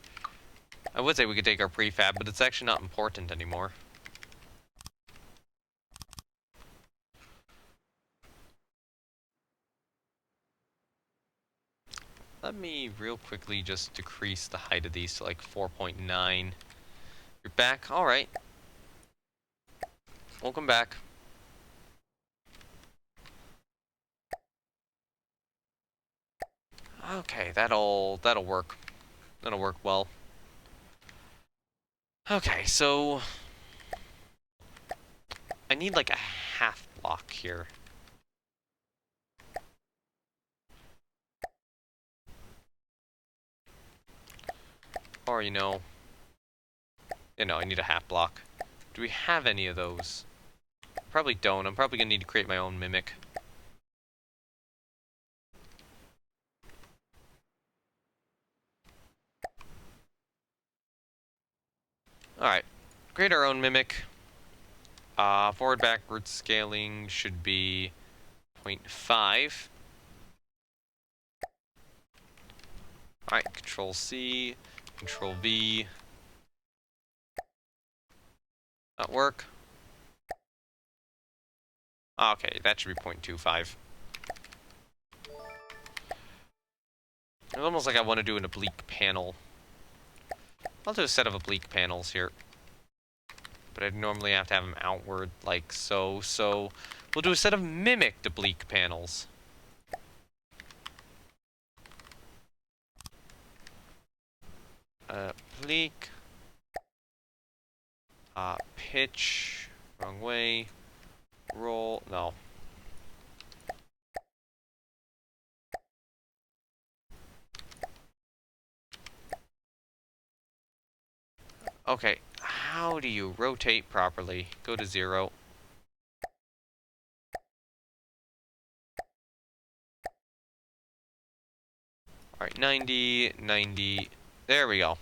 I would say we could take our prefab, but it's actually not important anymore. Let me real quickly just decrease the height of these to like 4.9. You're back? Alright. Welcome back. Okay, that'll work. That'll work well. Okay, so I need like a half block here. Or, you know, I need a half block. Do we have any of those? Probably don't. I'm probably gonna need to create my own mimic. Alright, create our own mimic. Forward backward scaling should be 0.5. Alright, Control C, Control V. Not work. Okay, that should be 0.25. It's almost like I want to do an oblique panel. I'll do a set of oblique panels here. But I'd normally have to have them outward, like so. So we'll do a set of mimicked oblique panels. Oblique. Pitch. Wrong way. Roll. No. Okay, how do you rotate properly? Go to 0. Alright, 90, 90. There we go.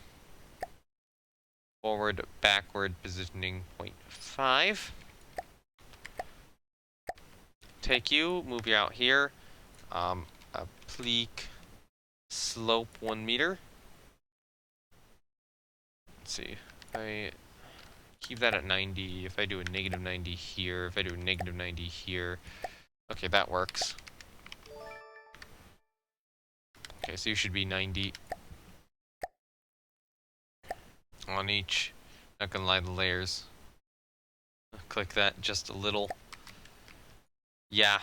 Forward, backward positioning 0.5. Take you, move you out here. Oblique slope 1 meter. Let's see. I keep that at 90. If I do a negative 90 here, if I do a negative 90 here. Okay, that works. Okay, so you should be 90. on each. Not gonna lie, the layers. Click that just a little. Yeah.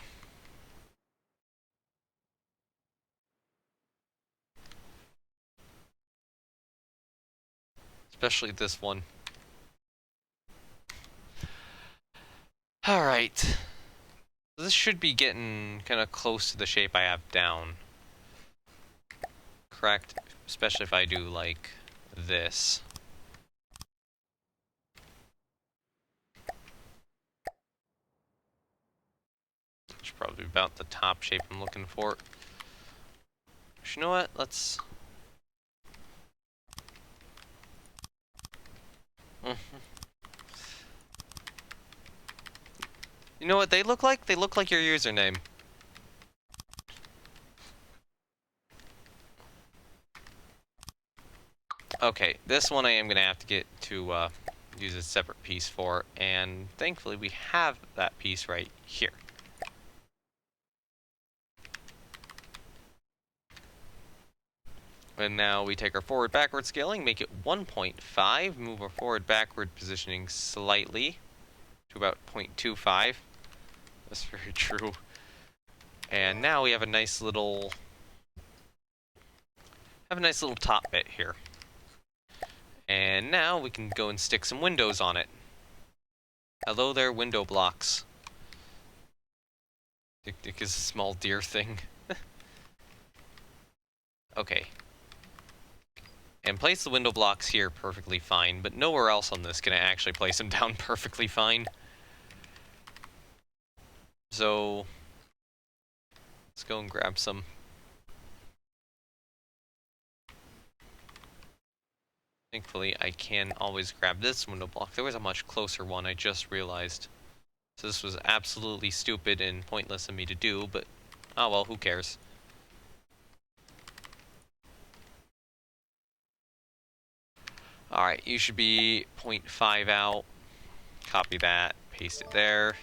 Especially this one. Alright. This should be getting kind of close to the shape I have down. Correct? Especially if I do, like, this. Which is probably about the top shape I'm looking for. You know what? Let's... You know what they look like? They look like your username. Okay, this one I am going to have to get to use a separate piece for, and thankfully we have that piece right here. And now we take our forward-backward scaling, make it 1.5, move our forward-backward positioning slightly to about 0.25. That's very true. And now we have a nice little top bit here. And now we can go and stick some windows on it. Hello there, window blocks. Dick is a small deer thing. Okay. And place the window blocks here perfectly fine, but nowhere else on this can I actually place them down perfectly fine. So, let's go and grab some. Thankfully, I can always grab this window block. There was a much closer one, I just realized. So this was absolutely stupid and pointless of me to do, but oh well, who cares? Alright, you should be 0.5 out. Copy that, paste it there.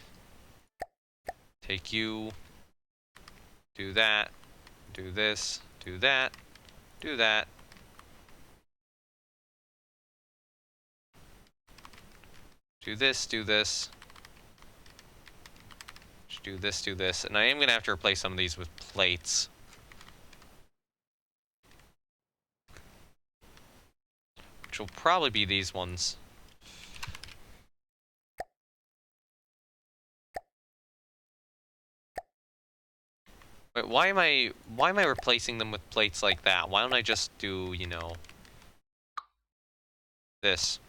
Take you, do that, do this, do that, do that. Do this, do this. Do this, do this. And I am going to have to replace some of these with plates. Which will probably be these ones. Wait, why am I replacing them with plates like that? Why don't I just do, you know, this?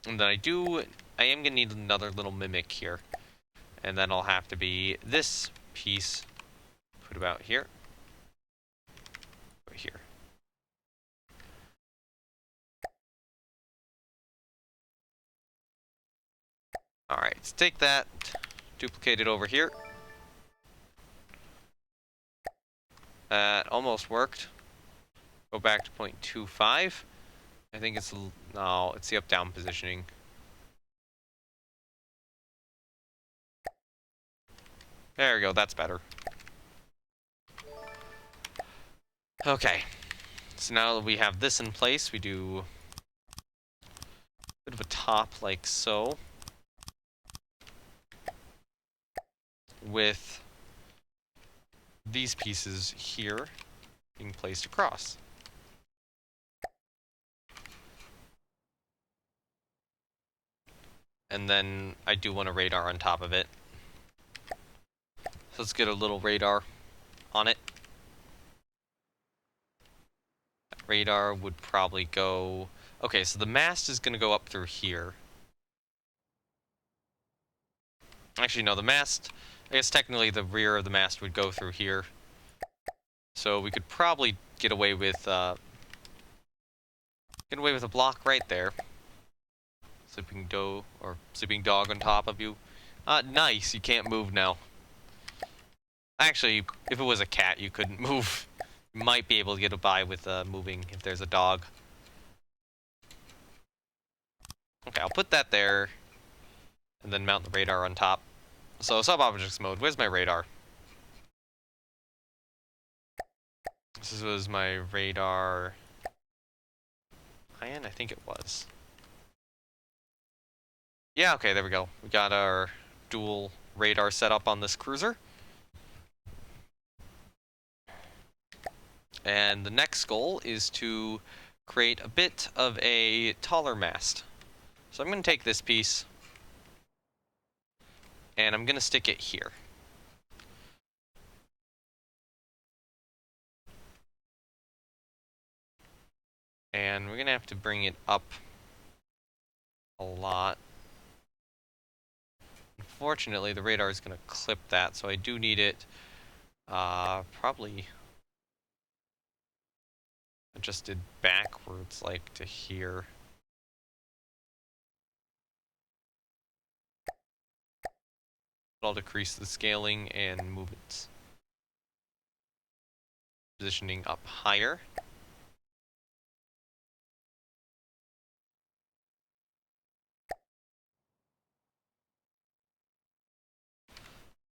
And then I am gonna need another little mimic here. And then I'll have to be this piece put about here. Right here. Alright, let's take that, duplicate it over here. That almost worked. Go back to 0.25. I think it's, no, it's the up-down positioning. There we go, that's better. Okay, so now that we have this in place, we do a bit of a top like so. With these pieces here being placed across. And then I do want a radar on top of it. So let's get a little radar on it. That radar would probably go... Okay, so the mast is going to go up through here. Actually, no, the mast... I guess technically the rear of the mast would go through here. So we could probably get away with a block right there. Sleeping dog on top of you. Nice, you can't move now. Actually, if it was a cat, you couldn't move. You might be able to get by with moving if there's a dog. Okay, I'll put that there. And then mount the radar on top. So, sub-objects mode, where's my radar? This was my radar ion, I think it was. Yeah, okay, there we go. We got our dual radar set up on this cruiser. And the next goal is to create a bit of a taller mast. So I'm going to take this piece, and I'm going to stick it here. And we're going to have to bring it up a lot. Unfortunately, the radar is going to clip that, so I do need it probably adjusted backwards, like to here. I'll decrease the scaling and movements. Positioning up higher.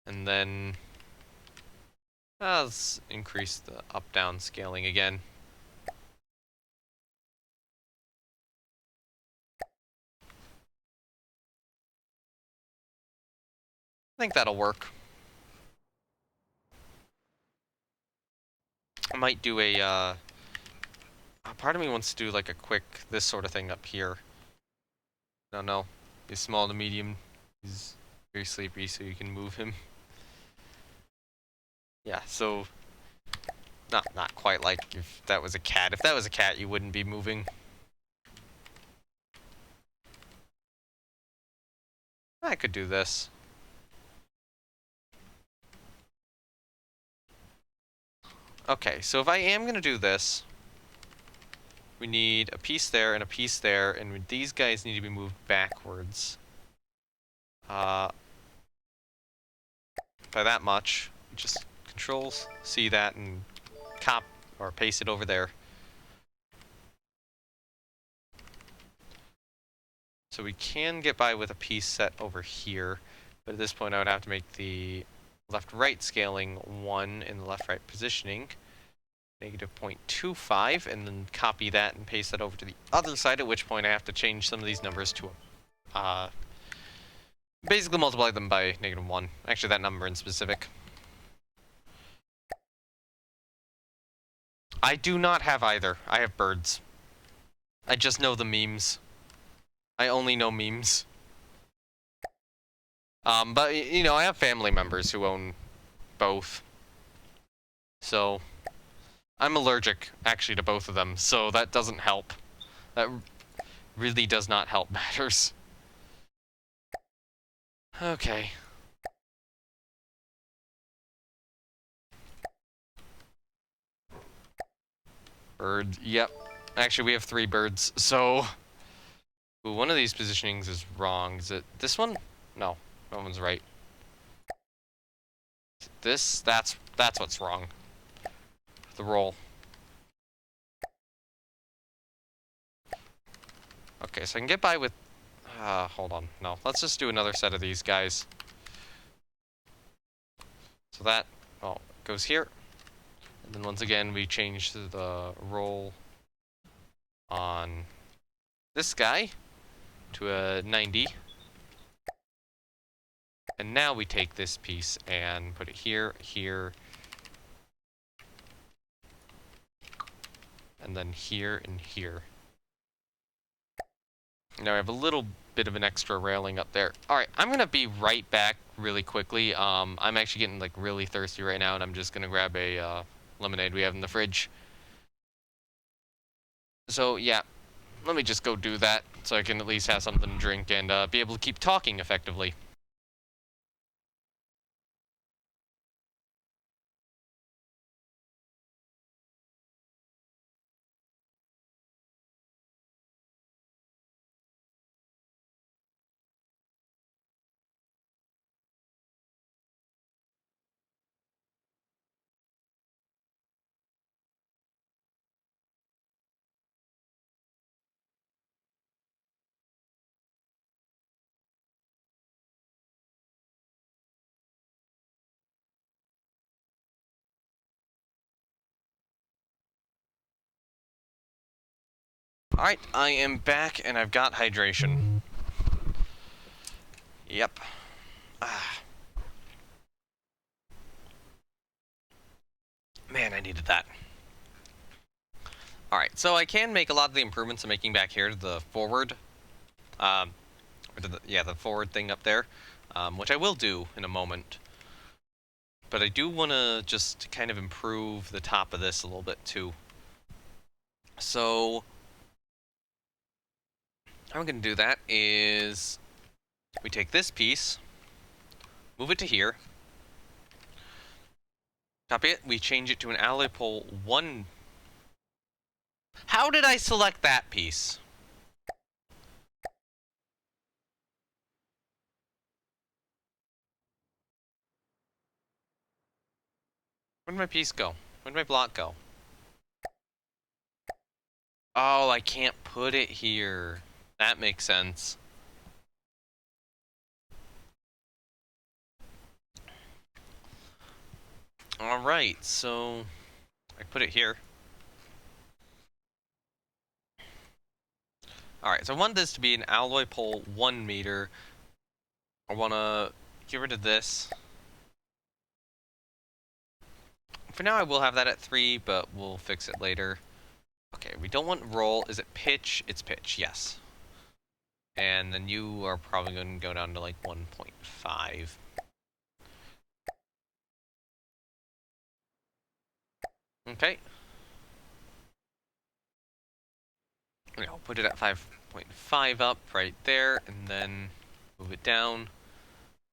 And then let's increase the up-down scaling again. I think that'll work. I might do a, part of me wants to do like a quick, this sort of thing up here. No. He's small to medium. He's very sleepy, so you can move him. Yeah, so not quite like if that was a cat. If that was a cat, you wouldn't be moving. I could do this. Okay, so if I am going to do this, we need a piece there and a piece there, and these guys need to be moved backwards. By that much. Just Control-C that and or paste it over there. So we can get by with a piece set over here, but at this point I would have to make the left-right scaling 1 in the left-right positioning, negative 0.25, and then copy that and paste that over to the other side, at which point I have to change some of these numbers to basically multiply them by negative 1. Actually, that number in specific. I do not have either. I have birds. I just know the memes. I only know memes. But, you know, I have family members who own both. So, I'm allergic, actually, to both of them, so that doesn't help. That really does not help matters. Okay. Bird, yep. Actually, we have 3 birds, so... Ooh, one of these positionings is wrong. Is it this one? No, that one's right. This, that's what's wrong. The roll. Okay, so I can get by with... hold on. No, let's just do another set of these guys. So that, goes here. And then once again, we change the roll on this guy to a 90. And now we take this piece and put it here, here, and then here and here. Now I have a little bit of an extra railing up there. Alright, I'm gonna be right back really quickly. I'm actually getting like really thirsty right now, and I'm just gonna grab a lemonade we have in the fridge. So yeah, let me just go do that so I can at least have something to drink and be able to keep talking effectively. Alright, I am back and I've got hydration. Yep. Ah. Man, I needed that. Alright, so I can make a lot of the improvements I'm making back here to the forward. The forward thing up there. Which I will do in a moment. But I do want to just kind of improve the top of this a little bit too. So, how I'm going to do that is we take this piece, move it to here, copy it, we change it to an alloy pole 1. How did I select that piece? Where'd my piece go? Where'd my block go? Oh, I can't put it here. That makes sense. Alright, so I put it here. Alright, so I want this to be an alloy pole 1 meter. I want to get rid of this. For now, I will have that at 3, but we'll fix it later. Okay, we don't want roll. Is it pitch? It's pitch, yes. And then you are probably going to go down to like 1.5. Okay. I'll put it at 5.5 up right there, and then move it down.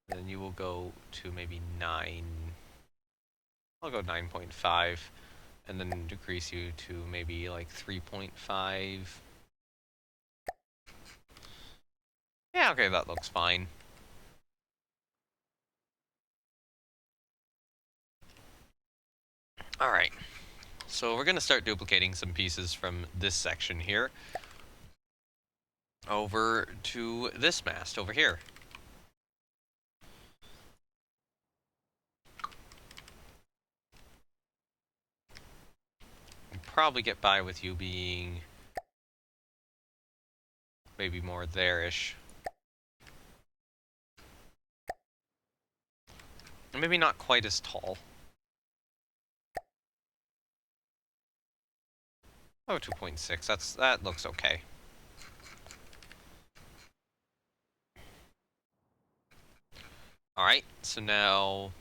Then you will go to maybe 9. I'll go 9.5, and then decrease you to maybe like 3.5. Yeah, okay, that looks fine. Alright, so we're going to start duplicating some pieces from this section here over to this mast over here. Probably get by with you being maybe more there-ish. Maybe not quite as tall. Oh, 2.6. That looks okay. Alright, so now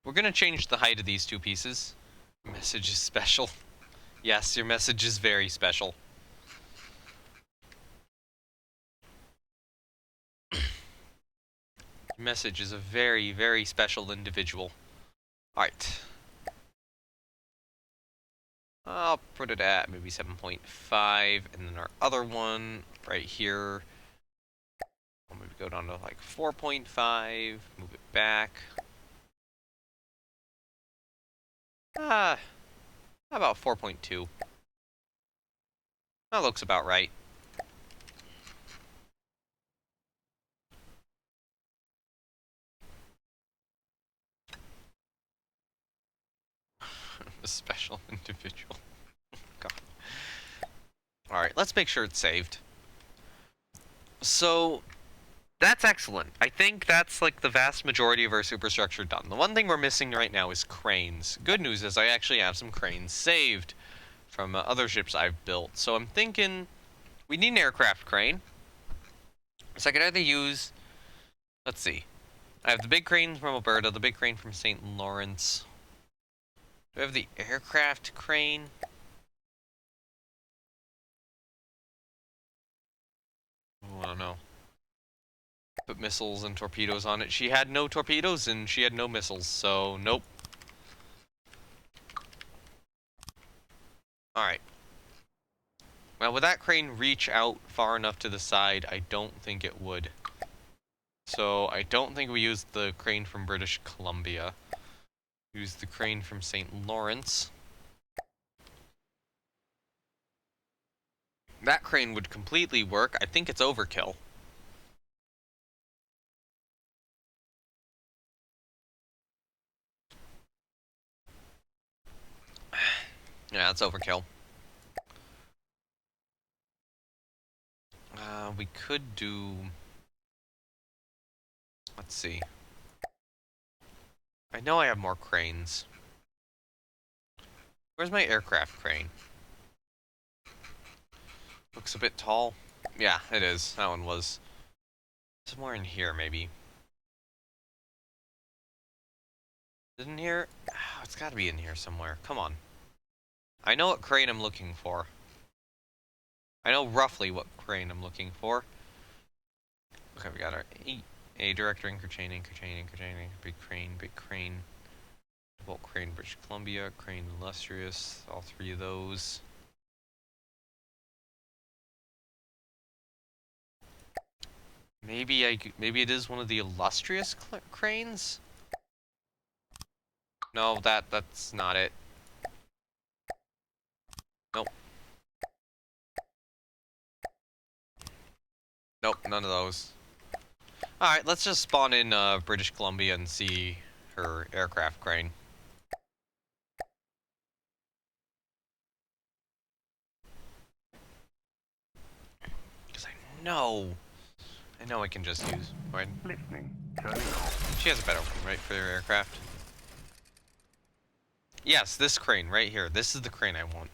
we're gonna change the height of these two pieces. Message is special. Yes, your message is very special. Your message is a very, very special individual. Alright. I'll put it at maybe 7.5, and then our other one right here, I'll maybe go down to like 4.5, move it back. How about 4.2? That looks about right. A special individual. God. Alright, let's make sure it's saved. So, that's excellent. I think that's like the vast majority of our superstructure done. The one thing we're missing right now is cranes. Good news is I actually have some cranes saved from other ships I've built. So I'm thinking we need an aircraft crane. So I could either use, let's see, I have the big crane from Alberta, the big crane from St. Lawrence. Do I have the aircraft crane? Oh, I don't know. Put missiles and torpedoes on it. She had no torpedoes and she had no missiles, so nope. Alright. Well, would that crane reach out far enough to the side? I don't think it would. So I don't think we used the crane from British Columbia. Use the crane from St. Lawrence. That crane would completely work. I think it's overkill. Yeah, it's overkill. We could do... Let's see. I know I have more cranes. Where's my aircraft crane? Looks a bit tall. Yeah, it is. That one was. Somewhere in here, maybe. Is it in here? Oh, it's gotta be in here somewhere. Come on. I know what crane I'm looking for. I know roughly what crane I'm looking for. Okay, we got our A director, anchor chain, anchor chain, anchor chain, big crane. Bolt crane, British Columbia, crane illustrious, all three of those. Maybe it is one of the illustrious cranes? No, that's not it. Nope. Nope, none of those. Alright, let's just spawn in British Columbia and see her aircraft crane. Because I know I can just use... Right? Listening. Turning off. She has a better one, right, for her aircraft? Yes, this crane right here. This is the crane I want.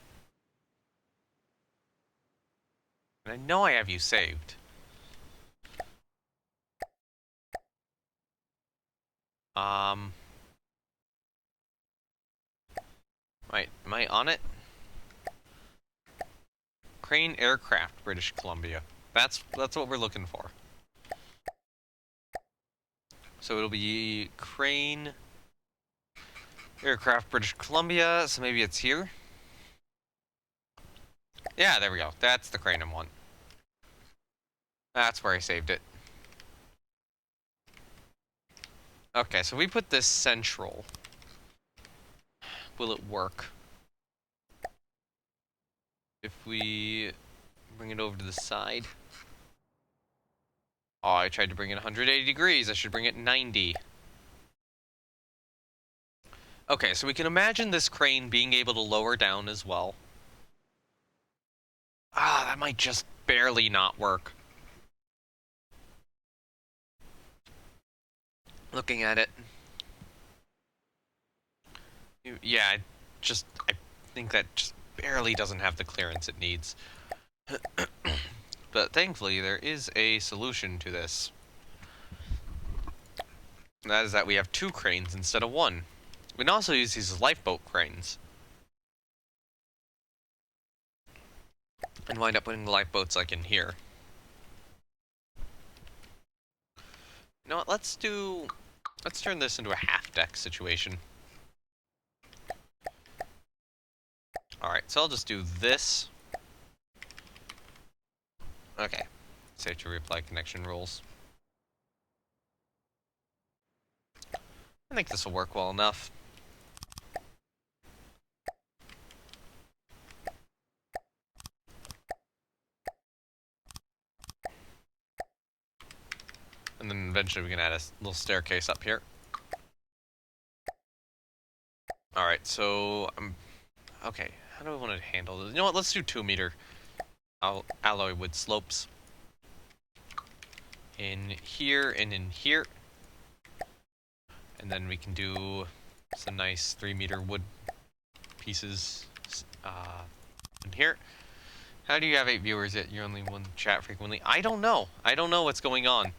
And I know I have you saved. Right, am I on it? Crane aircraft, British Columbia. That's what we're looking for. So it'll be crane aircraft, British Columbia. So maybe it's here. Yeah, there we go. That's the crane I want. That's where I saved it. Okay, so we put this central. Will it work? If we bring it over to the side. Oh, I tried to bring it 180 degrees. I should bring it 90. Okay, so we can imagine this crane being able to lower down as well. Ah, that might just barely not work. Looking at it. Yeah, I think that just barely doesn't have the clearance it needs. But thankfully, there is a solution to this. And that is that we have 2 cranes instead of 1. We can also use these lifeboat cranes. And wind up putting the lifeboats like in here. You know what, let's turn this into a half-deck situation. Alright, so I'll just do this. Okay. Safe to reapply connection rules. I think this will work well enough. And then eventually we can add a little staircase up here. Alright, so... okay, how do I want to handle this? You know what, let's do 2-meter alloy wood slopes. In here and in here. And then we can do some nice 3-meter wood pieces in here. How do you have 8 viewers yet you're only one chat frequently? I don't know. I don't know what's going on.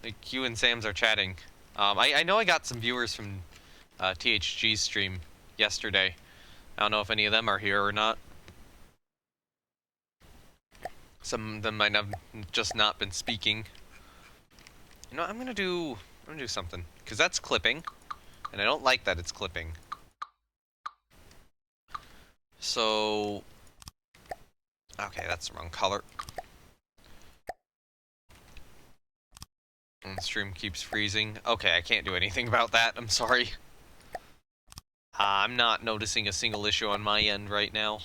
Like, you and Sam's are chatting. I know I got some viewers from THG's stream yesterday. I don't know if any of them are here or not. Some of them might have just not been speaking. You know, I'm gonna do something. Because that's clipping. And I don't like that it's clipping. So... okay, that's the wrong color. And the stream keeps freezing. Okay, I can't do anything about that. I'm sorry. I'm not noticing a single issue on my end right now.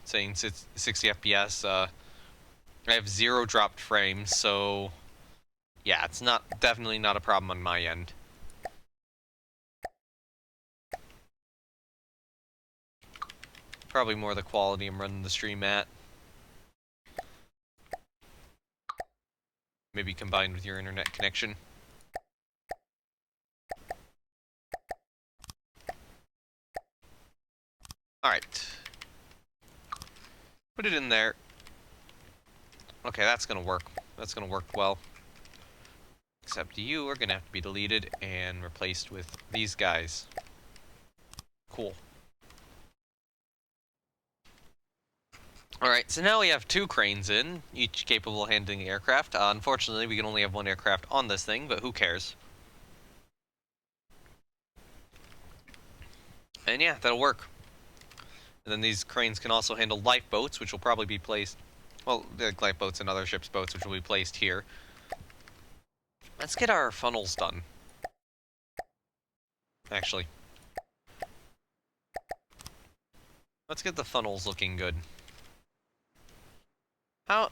Saying 60 FPS. I have 0 dropped frames, so... yeah, it's definitely not a problem on my end. Probably more the quality I'm running the stream at. maybe combined with your internet connection. Alright. Put it in there. Okay, that's gonna work. That's gonna work well. Except you are gonna have to be deleted and replaced with these guys. Cool. Alright, so now we have 2 cranes in, each capable of handling the aircraft. Unfortunately, we can only have 1 aircraft on this thing, but who cares? And yeah, that'll work. And then these cranes can also handle lifeboats, which will probably be placed... Well, lifeboats and other ships' boats, which will be placed here. Let's get our funnels done. Actually. Let's get the funnels looking good.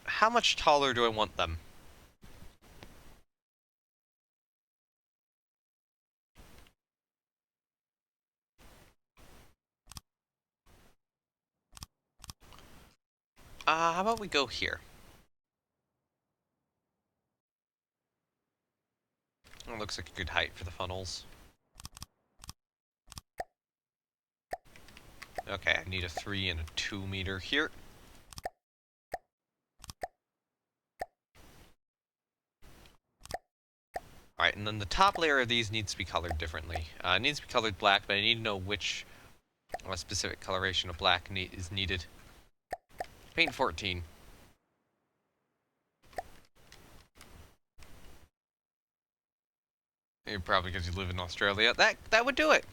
How much taller do I want them? How about we go here? That looks like a good height for the funnels. Okay, I need a 3 and a 2 meter here. Alright, and then the top layer of these needs to be colored differently. It needs to be colored black, but I need to know which specific coloration of black is needed. Paint 14. Probably because you live in Australia. That would do it.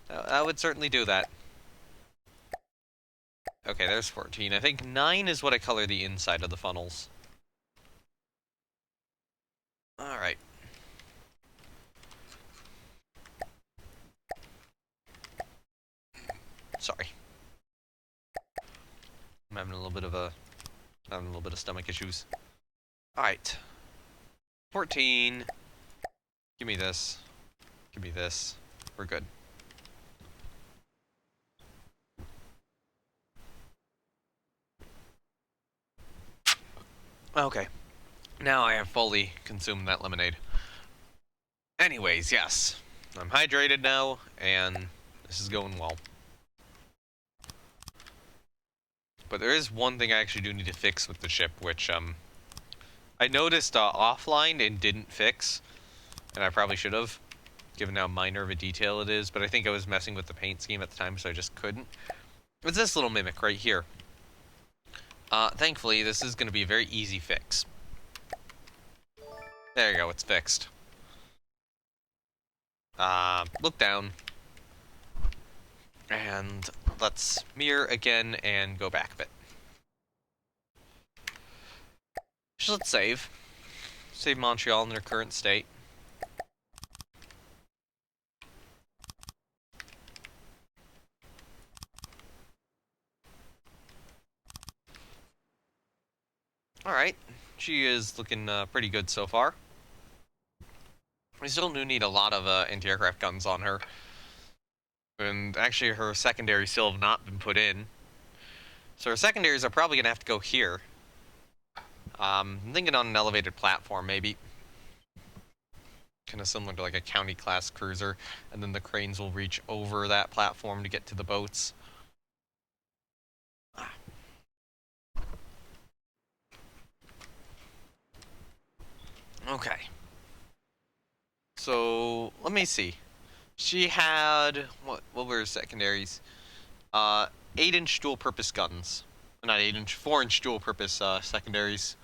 That would certainly do that. Okay, there's 14. I think 9 is what I color the inside of the funnels. Alright. Sorry. I'm having a little bit of stomach issues. Alright. 14. Give me this. Give me this. We're good. Okay. Now I have fully consumed that lemonade. Anyways, yes. I'm hydrated now, and this is going well. But there is one thing I actually do need to fix with the ship, which, I noticed offline and didn't fix, and I probably should have, given how minor of a detail it is, but I think I was messing with the paint scheme at the time, so I just couldn't. It's this little mimic right here. Thankfully, this is going to be a very easy fix. There you go, it's fixed. Look down. And let's mirror again and go back a bit. So let's save. Save Montreal in their current state. Alright, she is looking pretty good so far. We still do need a lot of anti-aircraft guns on her. And actually her secondaries still have not been put in. So her secondaries are probably going to have to go here. I'm thinking on an elevated platform, maybe. Kind of similar to like a county-class cruiser. And then the cranes will reach over that platform to get to the boats. Okay. So, let me see. She had... What were her secondaries? 8-inch dual-purpose guns. Not 8-inch, 4-inch dual-purpose secondaries.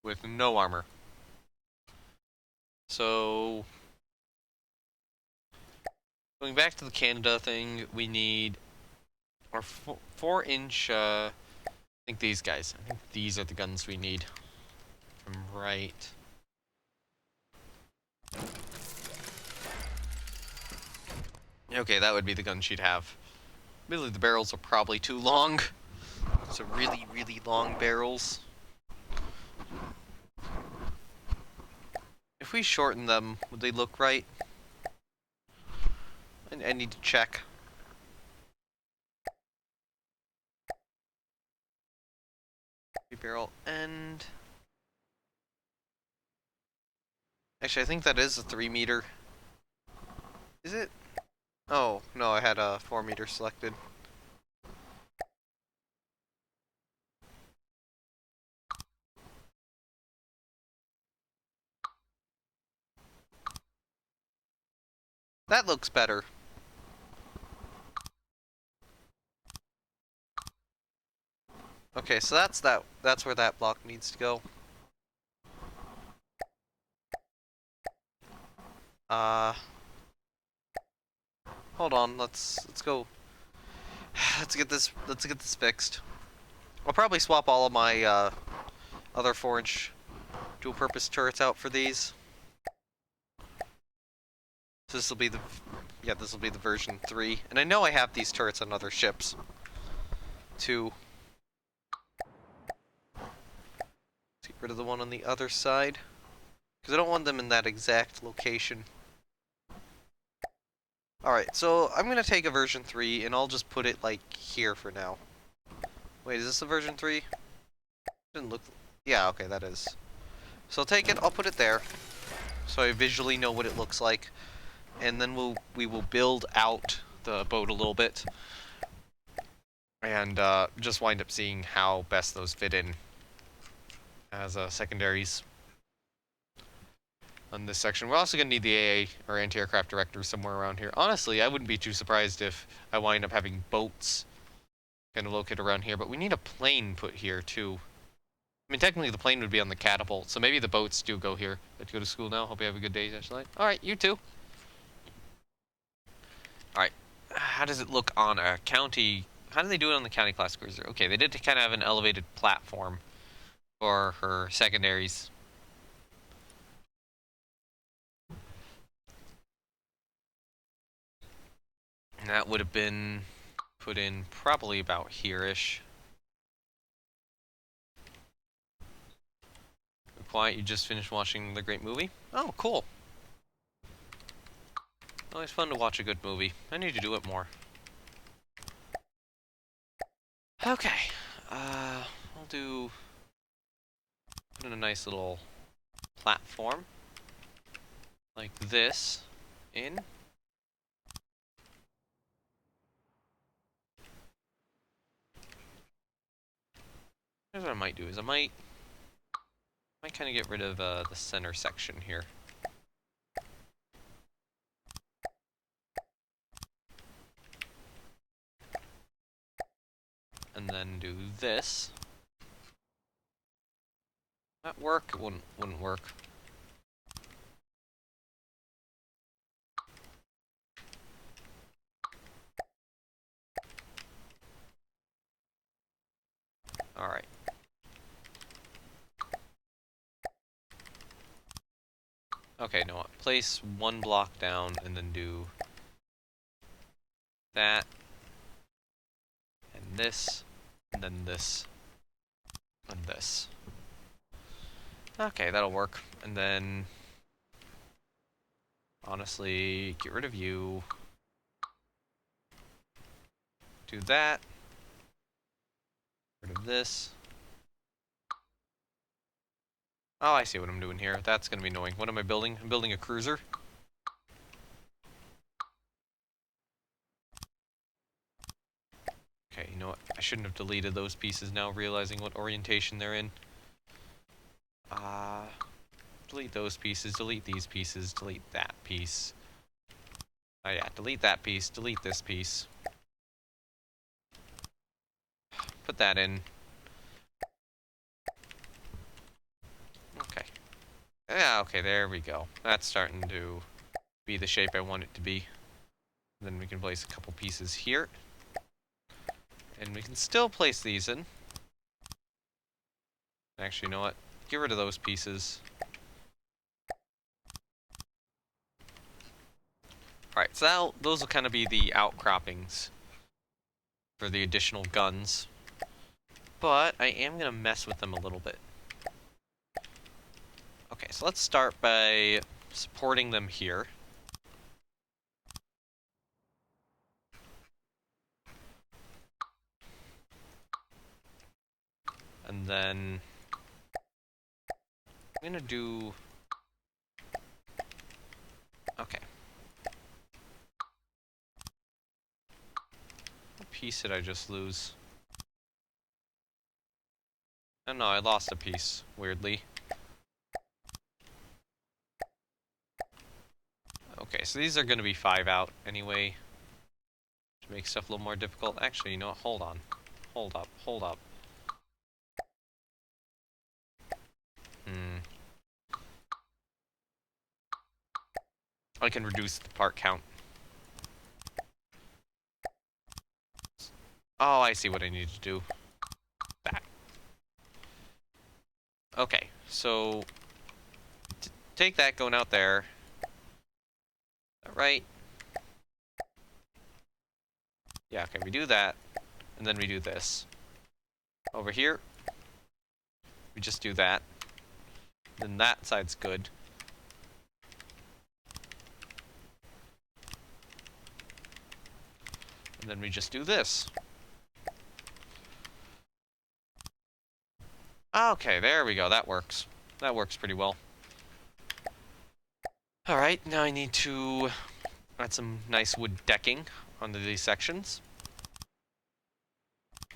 With no armor. So... Going back to the Canada thing, we need... Our 4-inch... I think these guys. I think these are the guns we need. From right... Okay, that would be the gun she'd have. Really, the barrels are probably too long. So really, really long barrels. If we shorten them, would they look right? I need to check. barrel end. Actually, I think that is a 3 meter. Is it? Oh, no, I had a 4 meter selected. That looks better. Okay, so that's where that block needs to go. Hold on, let's go. Let's get this fixed. I'll probably swap all of my other 4-inch dual purpose turrets out for these. So this will be the version 3. And I know I have these turrets on other ships too. Let's get rid of the one on the other side, because I don't want them in that exact location. Alright, so I'm going to take a version 3 and I'll just put it like here for now. Wait, is this a version 3? Didn't look... Yeah, okay, that is. So I'll take it, I'll put it there, so I visually know what it looks like. And then we will build out the boat a little bit. And just wind up seeing how best those fit in as secondaries on this section. We're also going to need the AA, or anti-aircraft director, somewhere around here. Honestly, I wouldn't be too surprised if I wind up having boats kind of located around here, but we need a plane put here too. I mean, technically the plane would be on the catapult, so maybe the boats do go here. Let's go to school now. Hope you have a good day, Ashley. Alright, you too. Alright, how does it look on a county... How do they do it on the county class cruiser? Okay, they did kind of have an elevated platform for her secondaries. And that would have been put in probably about here-ish. Quiet, you just finished watching the great movie? Oh, cool. Always fun to watch a good movie. I need to do it more. Okay. I'll put in a nice little platform. Like this. In. Here's what I might do, is I might kind of get rid of the center section here. And then do this. That work? It wouldn't work. Alright. Okay, no, place one block down and then do that, and this, and then this, and this. Okay, that'll work. And then, honestly, get rid of you. Do that. Get rid of this. Oh, I see what I'm doing here. That's gonna be annoying. What am I building? I'm building a cruiser. Okay, you know what? I shouldn't have deleted those pieces now, realizing what orientation they're in. Delete those pieces, delete these pieces, delete that piece. Oh yeah, delete that piece, delete this piece. Put that in. Okay. Yeah, okay, there we go. That's starting to be the shape I want it to be. Then we can place a couple pieces here. And we can still place these in. Actually, you know what? Get rid of those pieces. Alright, so those will kind of be the outcroppings for the additional guns. But I am going to mess with them a little bit. Okay, so let's start by supporting them here. And then I'm gonna do... Okay. What piece did I just lose? Oh no, I lost a piece, weirdly. Okay, so these are gonna be 5 out anyway. To make stuff a little more difficult. Actually, you know what? Hold on. Hold up, hold up. I can reduce the part count. Oh, I see what I need to do. That. Okay, so... take that going out there. Right? Yeah, okay, we do that. And then we do this. Over here, we just do that. Then that side's good. And then we just do this. Okay, there we go. That works. That works pretty well. Alright, now I need to add some nice wood decking onto these sections.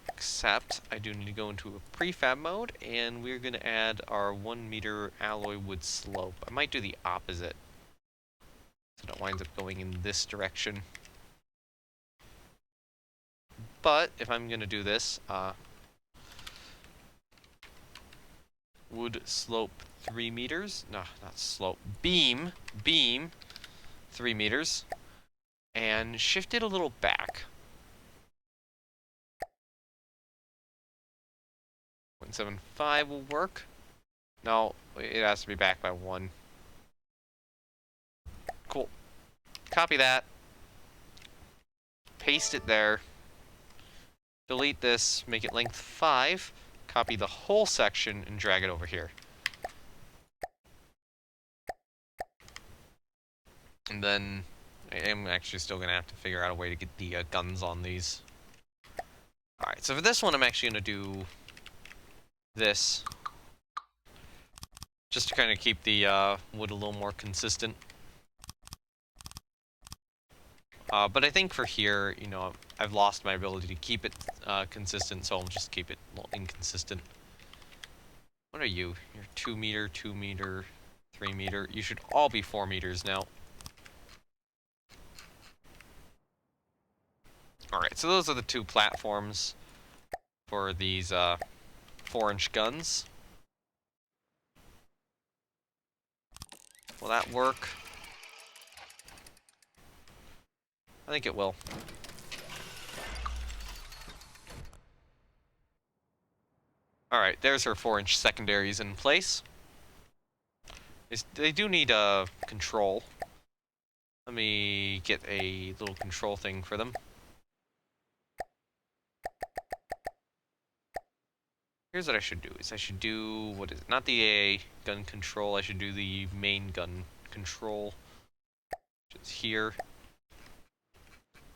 Except, I do need to go into a prefab mode, and we're going to add our 1 meter alloy wood slope. I might do the opposite, so it winds up going in this direction. But, if I'm going to do this, wood slope 3 meters. No, not slope. Beam 3 meters. And shift it a little back. 0.75 will work. No, it has to be back by 1. Cool. Copy that. Paste it there. Delete this, make it length 5. Copy the whole section and drag it over here. And then I am actually still going to have to figure out a way to get the guns on these. Alright, so for this one I'm actually going to do this. Just to kind of keep the wood a little more consistent. But I think for here, you know, I've lost my ability to keep it consistent, so I'll just keep it a little inconsistent. What are you? You're 2 meter, 2 meter, 3 meter. You should all be 4 meters now. Alright, so those are the 2 platforms for these 4-inch guns. Will that work? I think it will. Alright, there's her 4-inch secondaries in place. They do need a control. Let me get a little control thing for them. Here's what I should do, is I should do, what is it? Not the AA gun control, I should do the main gun control. Which is here.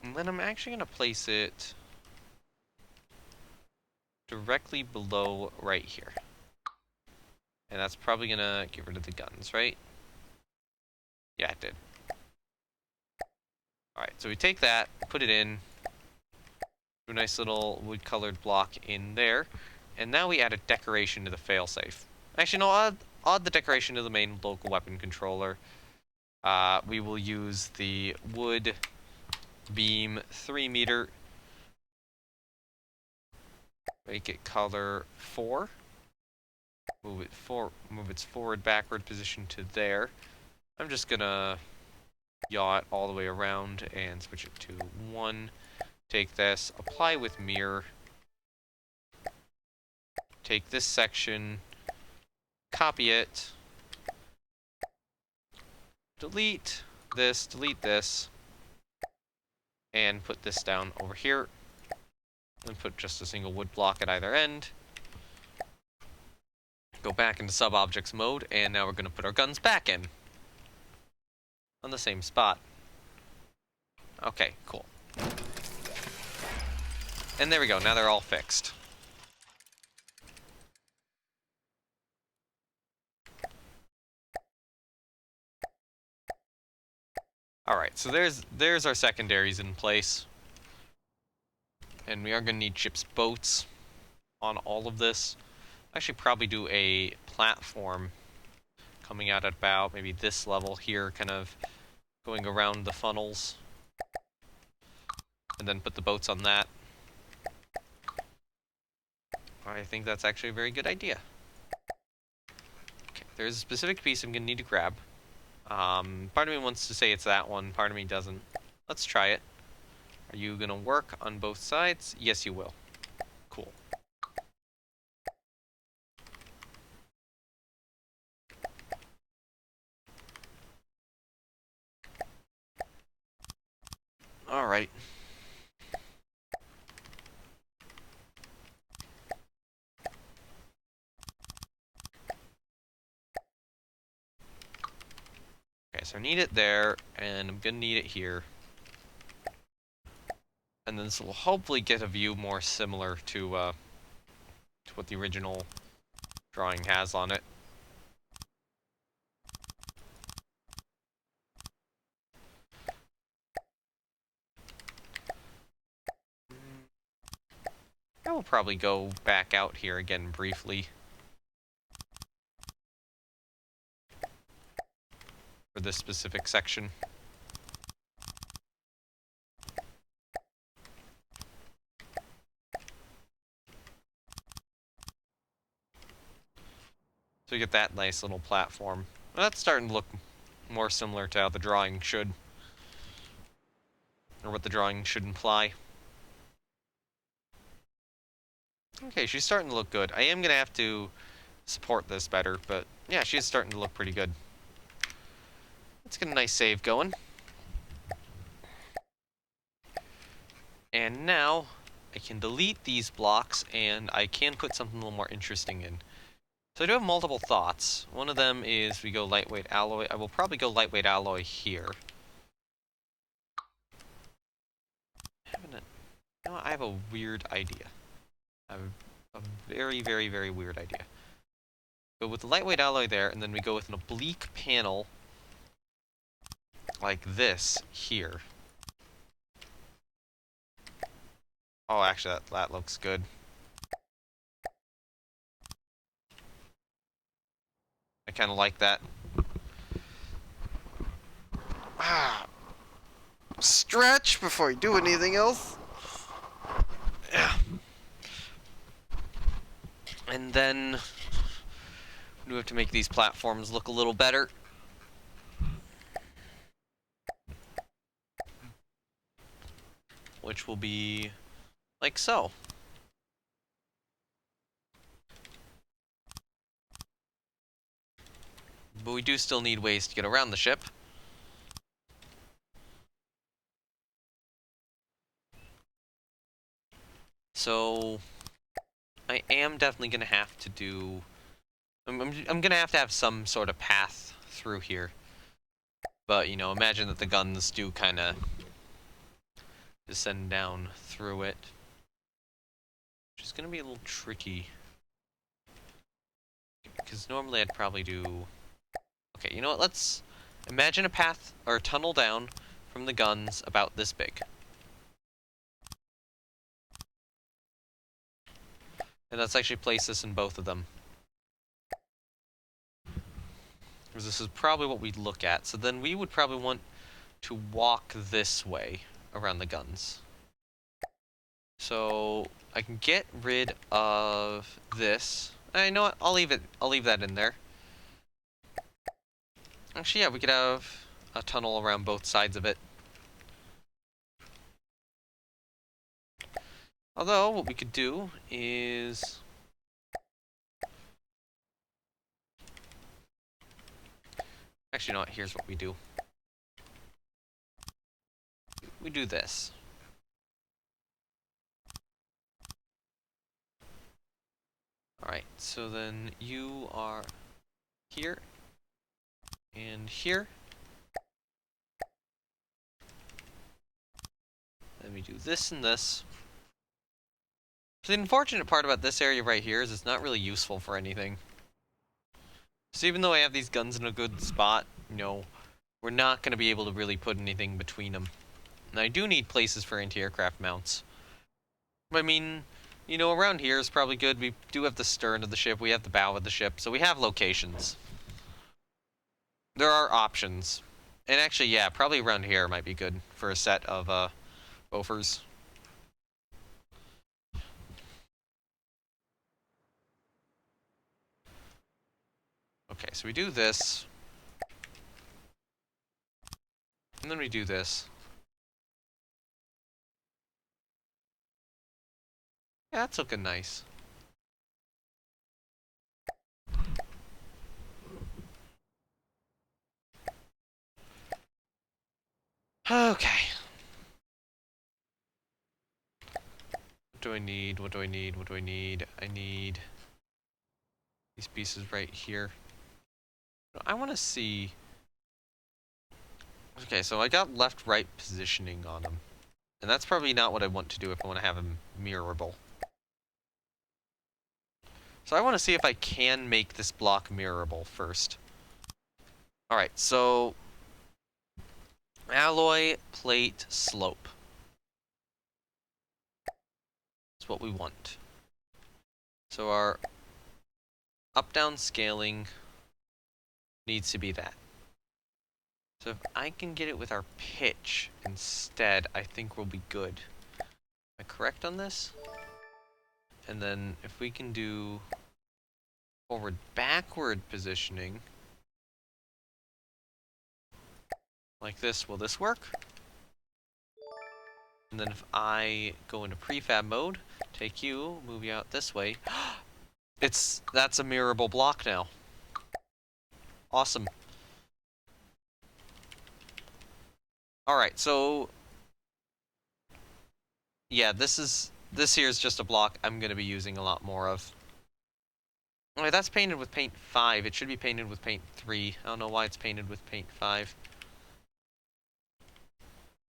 And then I'm actually going to place it directly below right here. And that's probably going to get rid of the guns, right? Yeah, it did. Alright, so we take that, put it in, do a nice little wood-colored block in there, and now we add a decoration to the failsafe. Actually, no, add the decoration to the main local weapon controller. We will use the wood beam 3 meter. Make it color 4. Move its forward backward position to there. I'm just gonna yaw it all the way around and switch it to 1. Take this, apply with mirror. Take this section, copy it, delete this, and put this down over here. And put just a single wood block at either end. Go back into sub-objects mode, and now we're going to put our guns back in. On the same spot. Okay, cool. And there we go, now they're all fixed. Alright, so there's our secondaries in place. And we are going to need ship's boats on all of this. Actually probably do a platform coming out at about maybe this level here, kind of going around the funnels. And then put the boats on that. I think that's actually a very good idea. Okay, there's a specific piece I'm going to need to grab. Part of me wants to say it's that one, part of me doesn't. Let's try it. Are you going to work on both sides? Yes, you will. Cool. Alright. Okay, so I need it there, and I'm gonna need it here. And then this will hopefully get a view more similar to what the original drawing has on it. I will probably go back out here again briefly. For this specific section. So we get that nice little platform. Well, that's starting to look more similar to how the drawing should. Or what the drawing should imply. Okay, she's starting to look good. I am going to have to support this better, but yeah, she's starting to look pretty good. Let's get a nice save going. And now, I can delete these blocks, and I can put something a little more interesting in. So I do have multiple thoughts. One of them is we go lightweight alloy. I will probably go lightweight alloy here. I have a weird idea. I have a very, very, very weird idea. Go with the lightweight alloy there, and then we go with an oblique panel like this here. Oh, actually, that looks good. I kind of like that. Stretch before you do anything else. Yeah. And then we have to make these platforms look a little better. Which will be like so. But we do still need ways to get around the ship. So I am definitely going to have to do... I'm going to have some sort of path through here. But, you know, imagine that the guns do kind of descend down through it. Which is going to be a little tricky. Because normally I'd probably do... Okay, you know what? Let's imagine a path or a tunnel down from the guns about this big. And let's actually place this in both of them. Because this is probably what we'd look at. So then we would probably want to walk this way around the guns. So I can get rid of this. You know what? I'll leave it. I'll leave that in there. Actually, yeah, we could have a tunnel around both sides of it. Although, what we could do is... Actually, you know what? Here's what we do. We do this. Alright, so then you are here and here. Then we do this and this. So the unfortunate part about this area right here is it's not really useful for anything. So even though I have these guns in a good spot, you know, we're not going to be able to really put anything between them. And I do need places for anti-aircraft mounts. I mean, you know, around here is probably good. We do have the stern of the ship, we have the bow of the ship, so we have locations. There are options. And actually, yeah, probably around here might be good for a set of, Bofors. Okay, so we do this. And then we do this. Yeah, that's looking nice. Okay. What do I need? What do I need? What do I need? I need these pieces right here. I want to see... Okay, so I got left-right positioning on them. And that's probably not what I want to do if I want to have them mirrorable. So I want to see if I can make this block mirrorable first. Alright, so... alloy, plate, slope. That's what we want. So our up-down scaling needs to be that. So if I can get it with our pitch instead, I think we'll be good. Am I correct on this? And then if we can do forward-backward positioning, like this, will this work? And then if I go into prefab mode, take you, move you out this way, that's a mirrorable block now. Awesome. Alright, so yeah, this here is just a block I'm gonna be using a lot more of. Alright, that's painted with paint 5. It should be painted with paint 3. I don't know why it's painted with paint 5.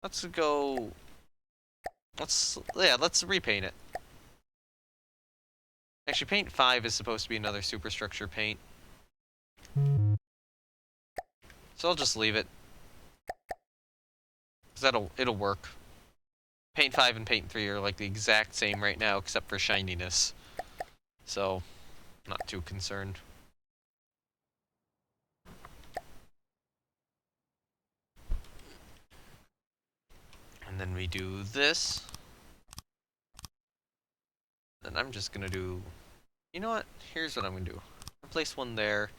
Let's go... let's repaint it. Actually, paint 5 is supposed to be another superstructure paint. So I'll just leave it. Because it'll work. Paint 5 and paint 3 are like the exact same right now, except for shininess. So, not too concerned. And then we do this. And I'm just gonna do... You know what? Here's what I'm gonna do. I'm gonna place one there.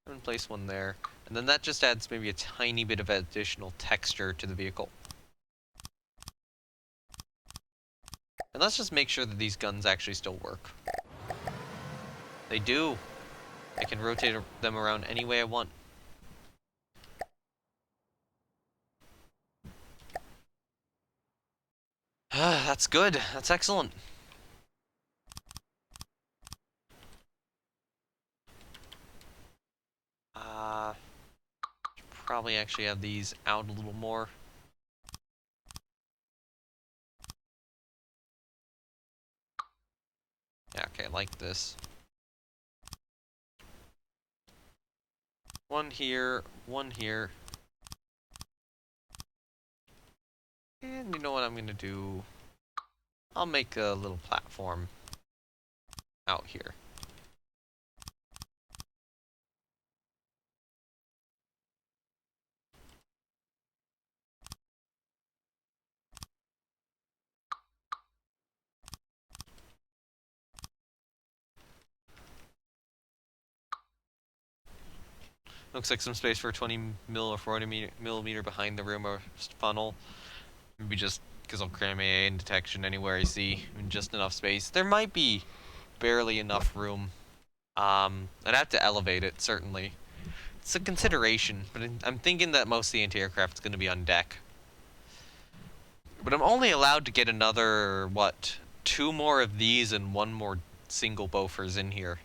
I'm gonna place one there. And then that just adds maybe a tiny bit of additional texture to the vehicle. And let's just make sure that these guns actually still work. They do. I can rotate them around any way I want. That's good. That's excellent. Probably actually have these out a little more. Yeah, okay, like this. One here, one here. And you know what I'm gonna do? I'll make a little platform out here. Looks like some space for a 20 mil or 40 millimeter behind the rim or funnel. Maybe just because I'll cram AA in detection anywhere I see. I mean, just enough space. There might be barely enough room. I'd have to elevate it, certainly. It's a consideration, but I'm thinking that most of the anti-aircraft is going to be on deck. But I'm only allowed to get another, what, 2 more of these and 1 more single Bofors in here.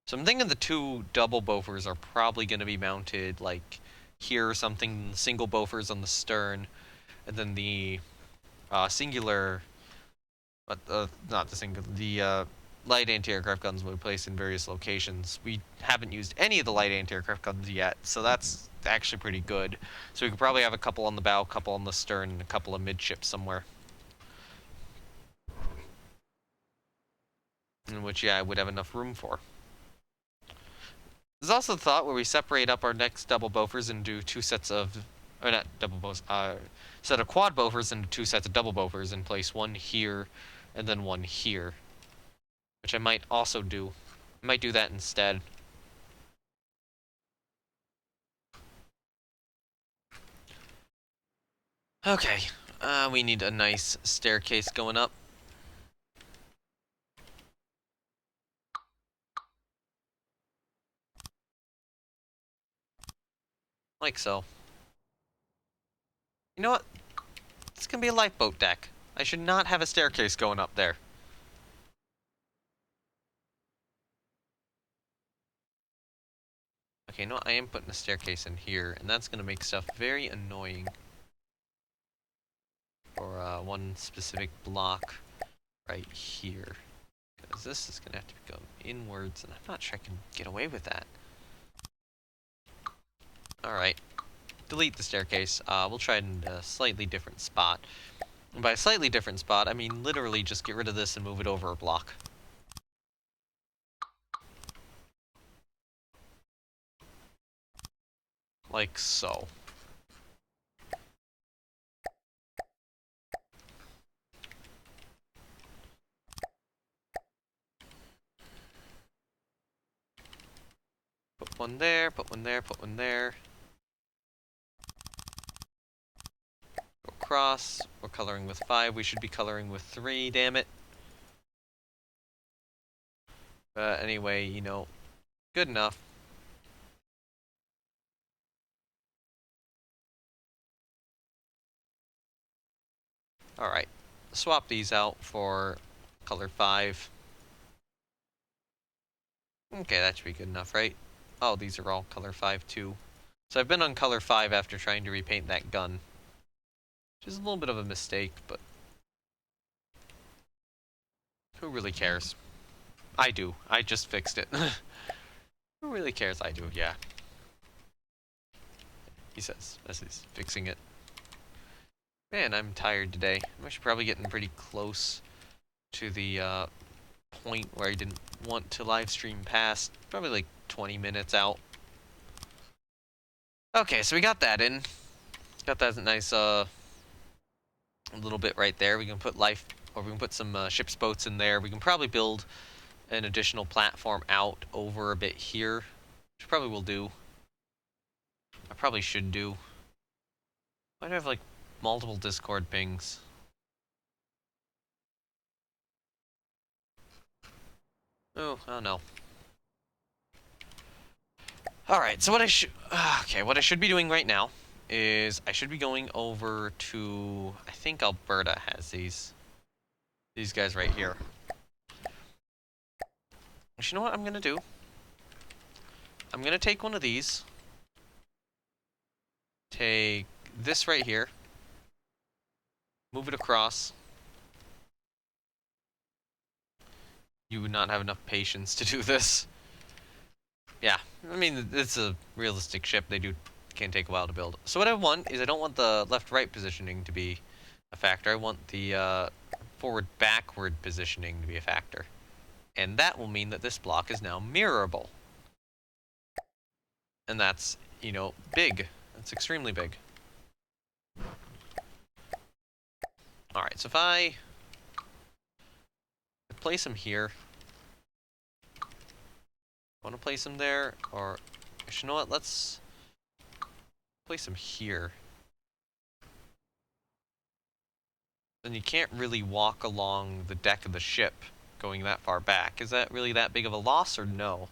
So I'm thinking the 2 double Bofors are probably going to be mounted, like, here or something, single Bofors on the stern, and then the singular, not the singular, the light anti-aircraft guns will be placed in various locations. We haven't used any of the light anti-aircraft guns yet, so that's actually pretty good. So we could probably have a couple on the bow, a couple on the stern, and a couple of midship somewhere. In which, yeah, I would have enough room for. There's also the thought where we separate up our next double bofers into two sets of, or not double bofers, set of quad bofers into two sets of double bofers and place one here and then one here. Which I might also do. I might do that instead. Okay, we need a nice staircase going up. Like so. You know what? It's gonna be a lifeboat deck. I should not have a staircase going up there. Okay, no, I am putting a staircase in here, and that's gonna make stuff very annoying. For one specific block right here. Because this is gonna have to go inwards, and I'm not sure I can get away with that. Alright. Delete the staircase. We'll try it in a slightly different spot. And by a slightly different spot, I mean literally just get rid of this and move it over a block. Like so. Put one there, put one there, put one there. Go across. We're coloring with 5. We should be coloring with 3, damn it. But anyway, you know, good enough. Alright. Swap these out for color 5. Okay, that should be good enough, right? Oh, these are all color 5 too. So I've been on color 5 after trying to repaint that gun. Which is a little bit of a mistake, but who really cares? I do. I just fixed it. Who really cares? I do, yeah. He says, as he's fixing it. Man, I'm tired today. I'm actually probably getting pretty close to the point where I didn't want to live stream past. Probably like 20 minutes out. Okay, so we got that in. Got that nice little bit right there. We can put life, or we can put some ship's boats in there. We can probably build an additional platform out over a bit here, which I probably will do. I probably should do. Why do I have like multiple Discord pings? Oh, I don't know. Alright, so what I should... okay, what I should be doing right now is I should be going over to... I think Alberta has these. These guys right here. You know what I'm gonna do? I'm gonna take one of these. Take this right here. Move it across. You would not have enough patience to do this. Yeah, I mean, it's a realistic ship. They can take a while to build. So what I want is I don't want the left-right positioning to be a factor. I want the forward-backward positioning to be a factor. And that will mean that this block is now mirrorable. And that's, you know, big. That's extremely big. Alright, so if I place him here, I want to place him there, or, you know what, let's place him here. Then you can't really walk along the deck of the ship going that far back. Is that really that big of a loss, or no?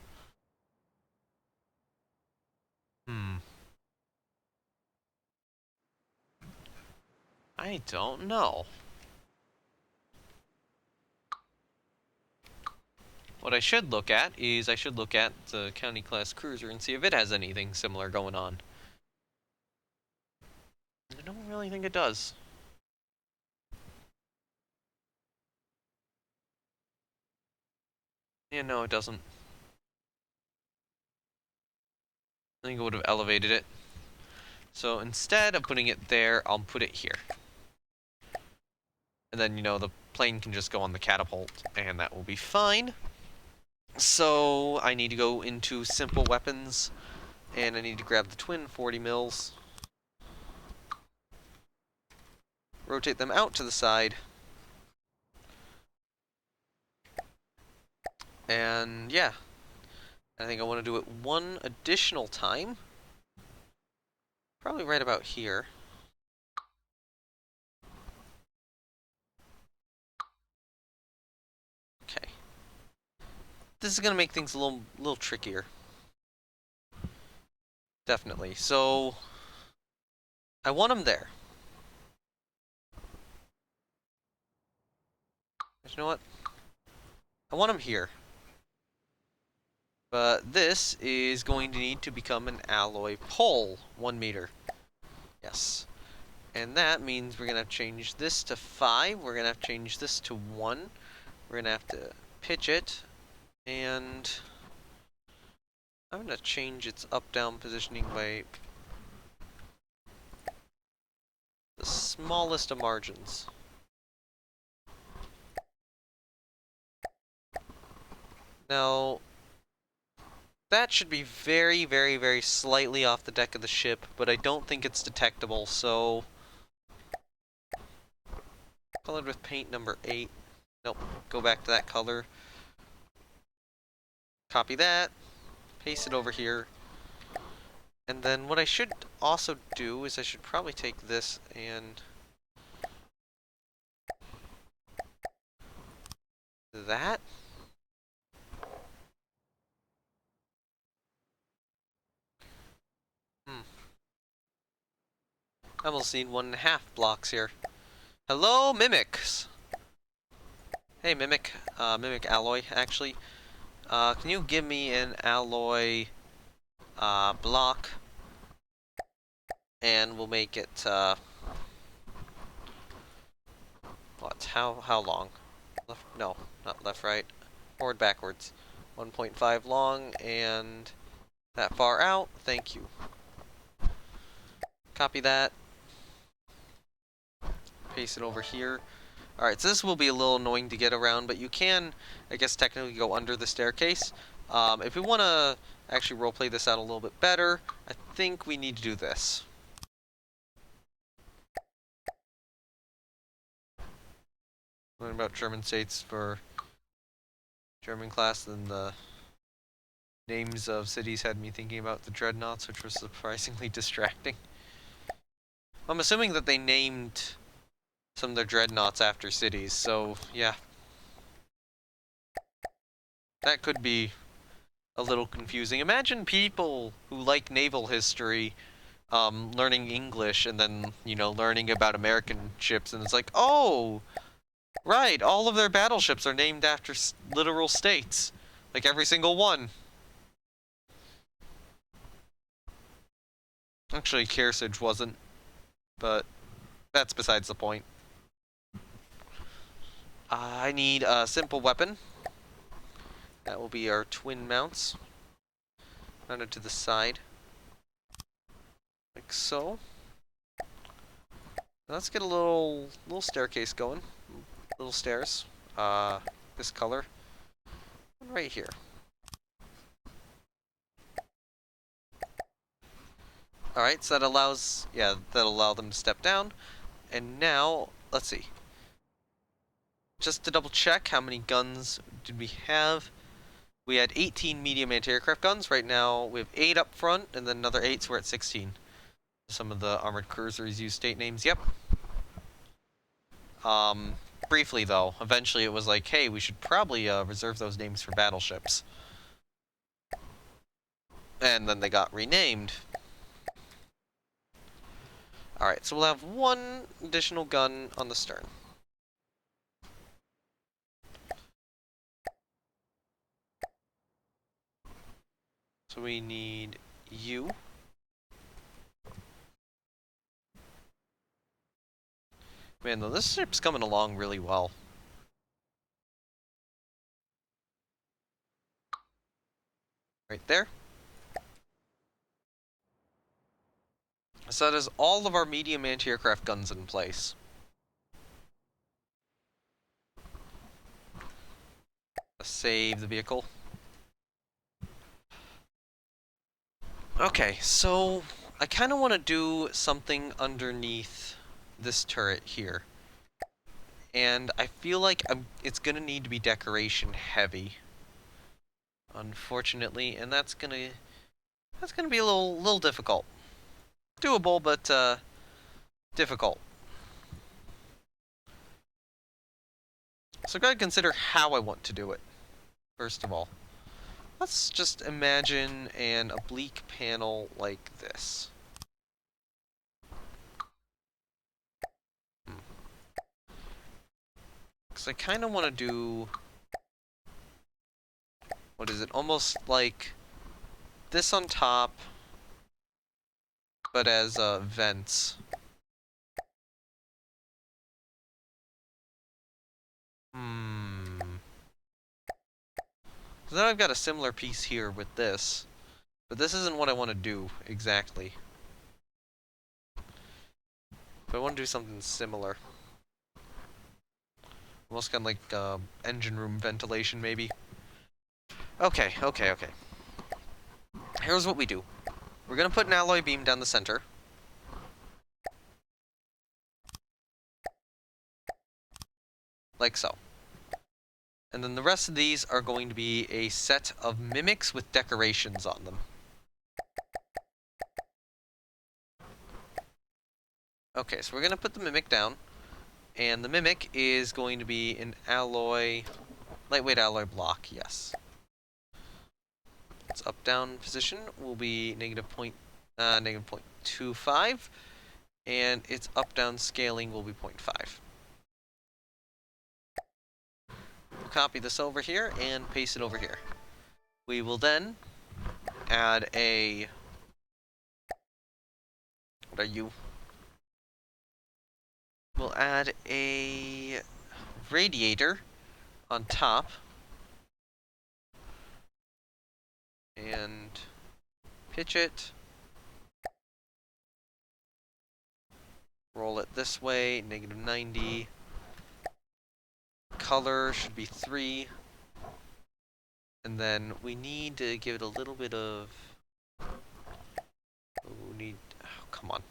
I don't know. What I should look at is I should look at the County Class Cruiser and see if it has anything similar going on. I don't really think it does. Yeah, no, it doesn't. I think it would have elevated it. So instead of putting it there, I'll put it here. And then, the plane can just go on the catapult, and that will be fine. So I need to go into simple weapons, and I need to grab the twin 40 mils. Rotate them out to the side. And yeah, I think I want to do it one additional time. Probably right about here. Okay. This is going to make things a little trickier. Definitely. So, I want them there. You know what? I want them here. But this is going to need to become an alloy pole. 1 meter. Yes. And that means we're going to have to change this to 5. We're going to have to change this to 1. We're going to have to pitch it. And I'm going to change its up-down positioning by the smallest of margins. Now, that should be very, very, very slightly off the deck of the ship, but I don't think it's detectable, so... Colored with paint number 8. Nope, go back to that color. Copy that, paste it over here. And then what I should also do is I should probably take this and... that? I almost need 1.5 blocks here. Hello, mimics! Hey, mimic. Mimic alloy, actually. Can you give me an alloy block? And we'll make it, what? How long? Left, no, not left, right. Forward, backwards. 1.5 long, and that far out. Thank you. Copy that. Paste it over here. Alright, so this will be a little annoying to get around, but you can, I guess, technically go under the staircase. If we want to actually roleplay this out a little bit better, I think we need to do this. Learn about German states for German class, and the names of cities had me thinking about the dreadnoughts, which was surprisingly distracting. I'm assuming that they named some of their dreadnoughts after cities, so yeah. That could be a little confusing. Imagine people who like naval history learning English and then, learning about American ships, and it's like, oh, right, all of their battleships are named after literal states. Like every single one. Actually, Kearsarge wasn't, but that's besides the point. I need a simple weapon. That will be our twin mounts. Mounted to the side. Like so. Let's get a little staircase going. Little stairs. This color. Right here. Alright, so that allows, that'll allow them to step down. And now, let's see. Just to double check, how many guns did we have? We had 18 medium anti-aircraft guns. Right now, we have 8 up front, and then another 8, so we're at 16. Some of the armored cruisers use state names, yep. Briefly, though, eventually it was like, hey, we should probably reserve those names for battleships. And then they got renamed. Alright, so we'll have 1 additional gun on the stern. So we need you. Man, though, this ship's coming along really well. Right there. So that is all of our medium anti-aircraft guns in place. Save the vehicle. Okay, so I kind of want to do something underneath this turret here. And I feel like it's going to need to be decoration heavy. Unfortunately, and that's going to be a little difficult. Doable, but difficult. So I gotta consider how I want to do it, first of all. Let's just imagine an oblique panel like this. Because I kind of want to do... What is it? Almost like this on top, but as vents. So then I've got a similar piece here with this, but this isn't what I want to do exactly. But I want to do something similar. Almost kind of like engine room ventilation, maybe. Okay. Here's what we do. We're gonna put an alloy beam down the center. Like so. And then the rest of these are going to be a set of mimics with decorations on them. Okay, so we're going to put the mimic down. And the mimic is going to be an alloy, lightweight alloy block, yes. Its up-down position will be negative 0.25, and its up-down scaling will be 0.5. We'll copy this over here and paste it over here. We will then add a... What are you? We'll add a radiator on top. And pitch it. Roll it this way, negative 90. Color should be 3. And then we need to give it a little bit of... Oh, come on.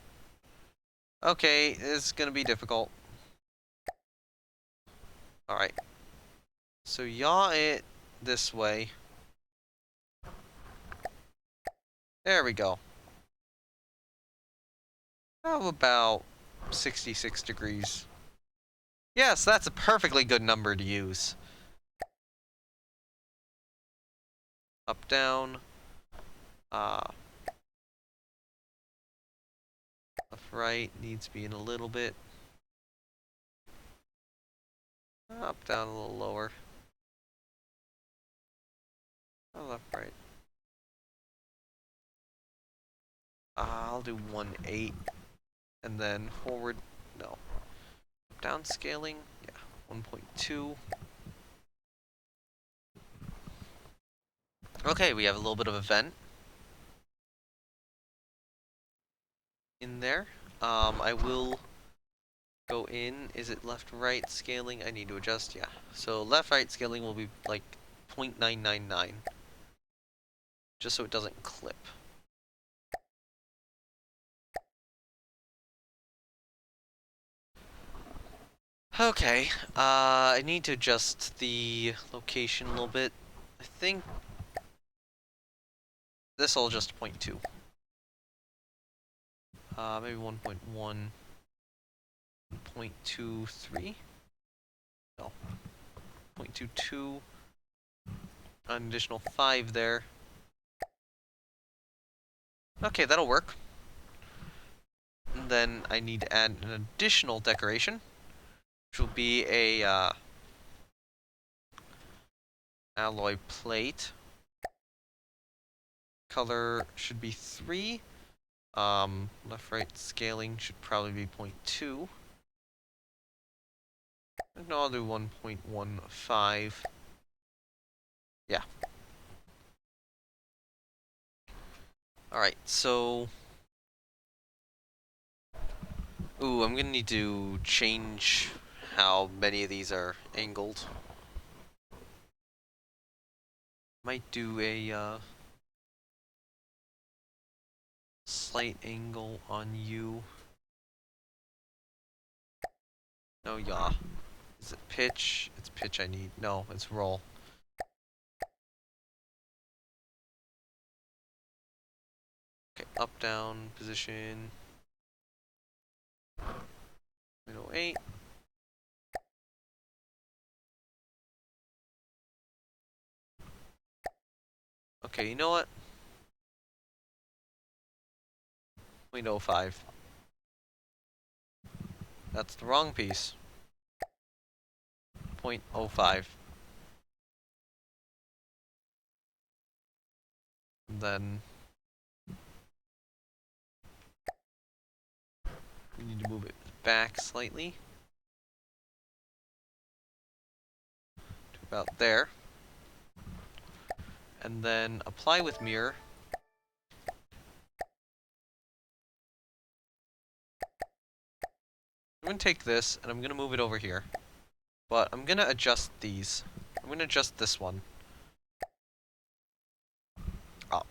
Okay, it's gonna be difficult. Alright. So yaw it this way. There we go. How about 66 degrees? Yes, that's a perfectly good number to use. Up, down. Left, right needs to be in a little bit. Up, down a little lower. Left, right. I'll do 1.8. And then forward, no. Down scaling, yeah, 1.2. Okay, we have a little bit of a vent in there. I will go in. Is it left-right scaling? I need to adjust, yeah. So left-right scaling will be like 0.999. Just so it doesn't clip. Okay, I need to adjust the location a little bit. I think this will adjust to 0.2. Maybe 1.1, 0.23. No, 0.22. An additional 5 there. Okay, that'll work. And then I need to add an additional decoration, which will be a alloy plate. Color should be 3. Left-right scaling should probably be 0.2. No, I'll do 1.15. Yeah. Alright, so... Ooh, I'm gonna need to change how many of these are angled. Might do a slight angle on you. No, yaw. Is it pitch? It's pitch I need. No, it's roll. Okay, up, down, position. 8. Okay, you know what? 0.05. That's the wrong piece. 0.05. Then we need to move it back slightly to about there. And then apply with mirror. I'm going to take this and I'm going to move it over here. But I'm going to adjust these. I'm going to adjust this one up.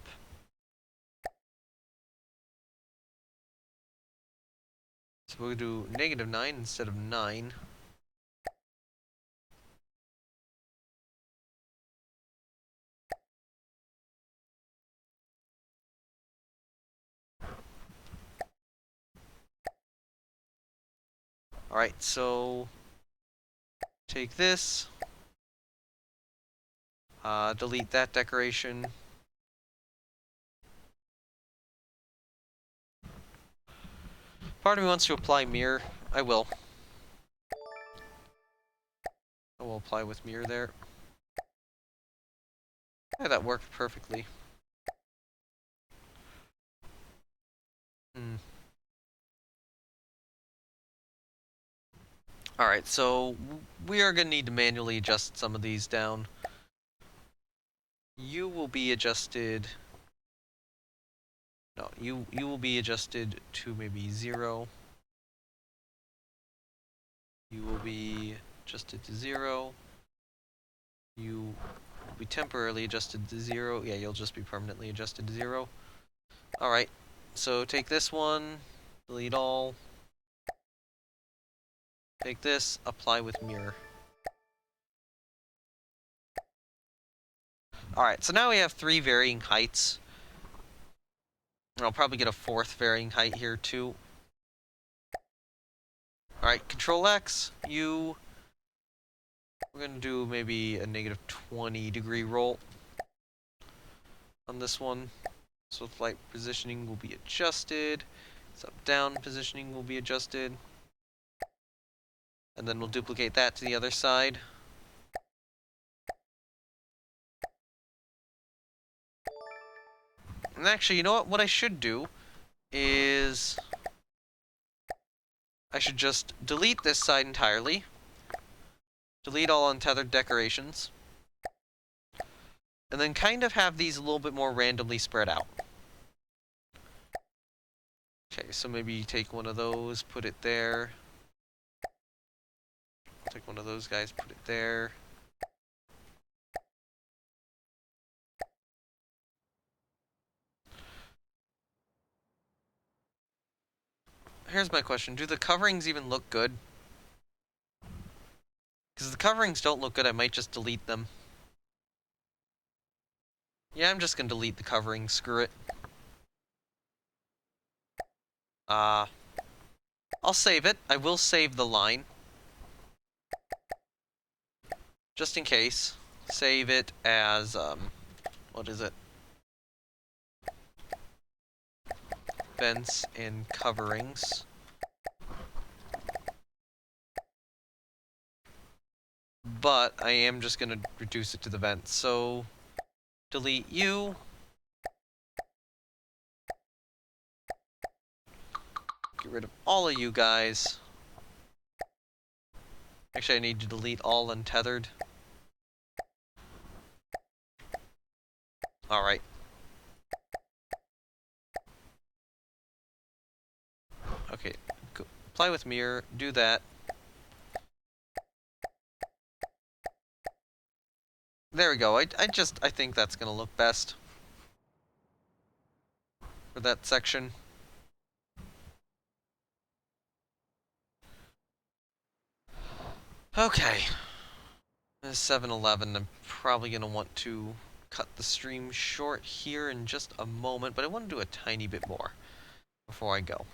So we'll do -9 instead of 9. Alright, so take this, delete that decoration. Part of me wants to apply mirror. I will. I will apply with mirror there. Yeah, that worked perfectly. Alright, so we are going to need to manually adjust some of these down. You will be adjusted... No, you will be adjusted to maybe 0. You will be adjusted to 0. You will be temporarily adjusted to 0. Yeah, you'll just be permanently adjusted to 0. Alright, so take this one, delete all. Take this, apply with mirror. Alright, so now we have 3 varying heights. And I'll probably get a 4th varying height here too. Alright, Control X, we're going to do maybe a -20-degree roll on this one. So flight positioning will be adjusted. Up-down positioning will be adjusted. And then we'll duplicate that to the other side. And actually, you know what? What I should do is... I should just delete this side entirely. Delete all untethered decorations. And then kind of have these a little bit more randomly spread out. Okay, so maybe take one of those, put it there. Take one of those guys, put it there. Here's my question. Do the coverings even look good? Because if the coverings don't look good, I might just delete them. Yeah, I'm just going to delete the covering. Screw it. I'll save it. I will save the line. Just in case. Save it as, what is it? Vents and coverings. But I am just going to reduce it to the vents. So, delete you. Get rid of all of you guys. Actually, I need to delete all untethered. Alright. Okay, go, apply with mirror, do that. There we go. I think that's gonna look best for that section. Okay. This is 7-Eleven. I'm probably gonna want to cut the stream short here in just a moment, but I want to do a tiny bit more before I go.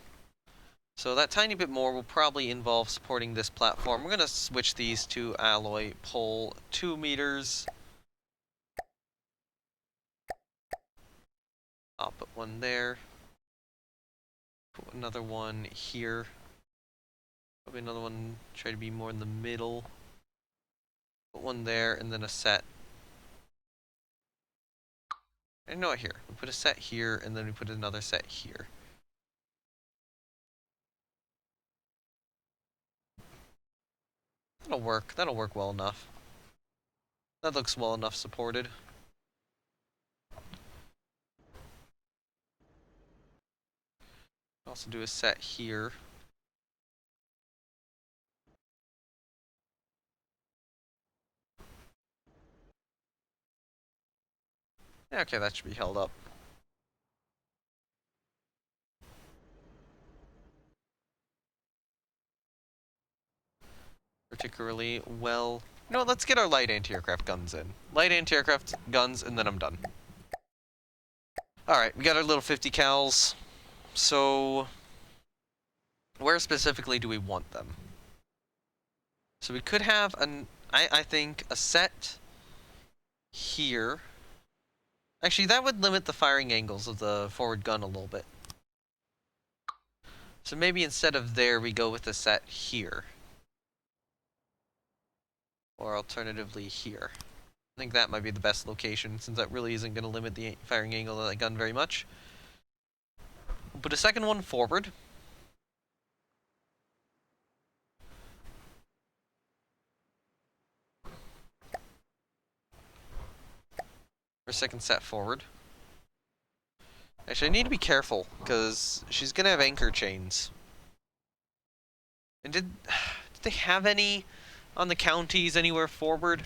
So that tiny bit more will probably involve supporting this platform. We're gonna switch these to alloy pole 2 meters. I'll put one there. Put another one here. Probably another one, try to be more in the middle. Put one there, and then a set. And no, here. We put a set here, and then we put another set here. That'll work. That'll work well enough. That looks well enough supported. Also do a set here. Yeah, okay, that should be held up. Particularly well. You know what, let's get our light anti-aircraft guns in. Light anti-aircraft guns, and then I'm done. Alright, we got our little 50 cals. So, where specifically do we want them? So we could have I think a set here. Actually, that would limit the firing angles of the forward gun a little bit. So maybe instead of there, we go with a set here. Or alternatively here. I think that might be the best location, since that really isn't going to limit the firing angle of that gun very much. We'll put a second one forward. Or second set forward. Actually, I need to be careful, because she's going to have anchor chains. And did they have any on the counties anywhere forward?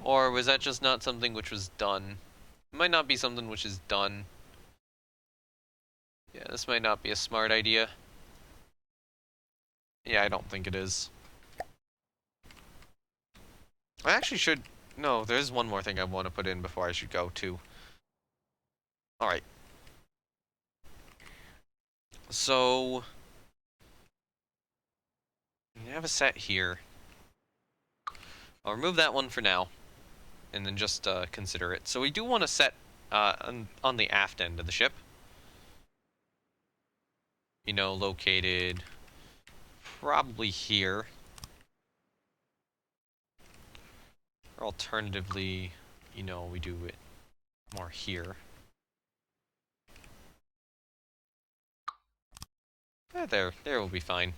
Or was that just not something which was done? It might not be something which is done. Yeah, this might not be a smart idea. Yeah, I don't think it is. I actually should... No, there's one more thing I want to put in before I should go, too. Alright. So... we have a set here. I'll remove that one for now. And then just consider it. So we do want to set on the aft end of the ship. You know, located probably here. Or alternatively, you know, we do it more here. There will be fine.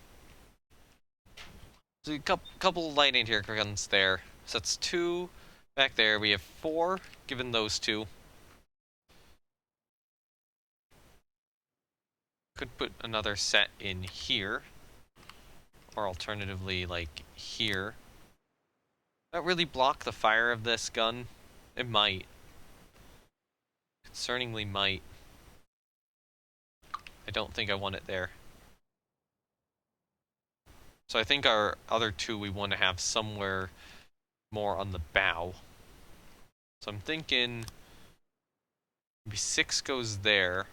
So a couple light anti-aircraft guns there. So that's 2 back there. We have 4 given those 2. Could put another set in here. Or alternatively, like, here. That really block the fire of this gun? It might. Concerningly might. I don't think I want it there. So I think our other 2 we want to have somewhere more on the bow. So I'm thinking maybe 6 goes there.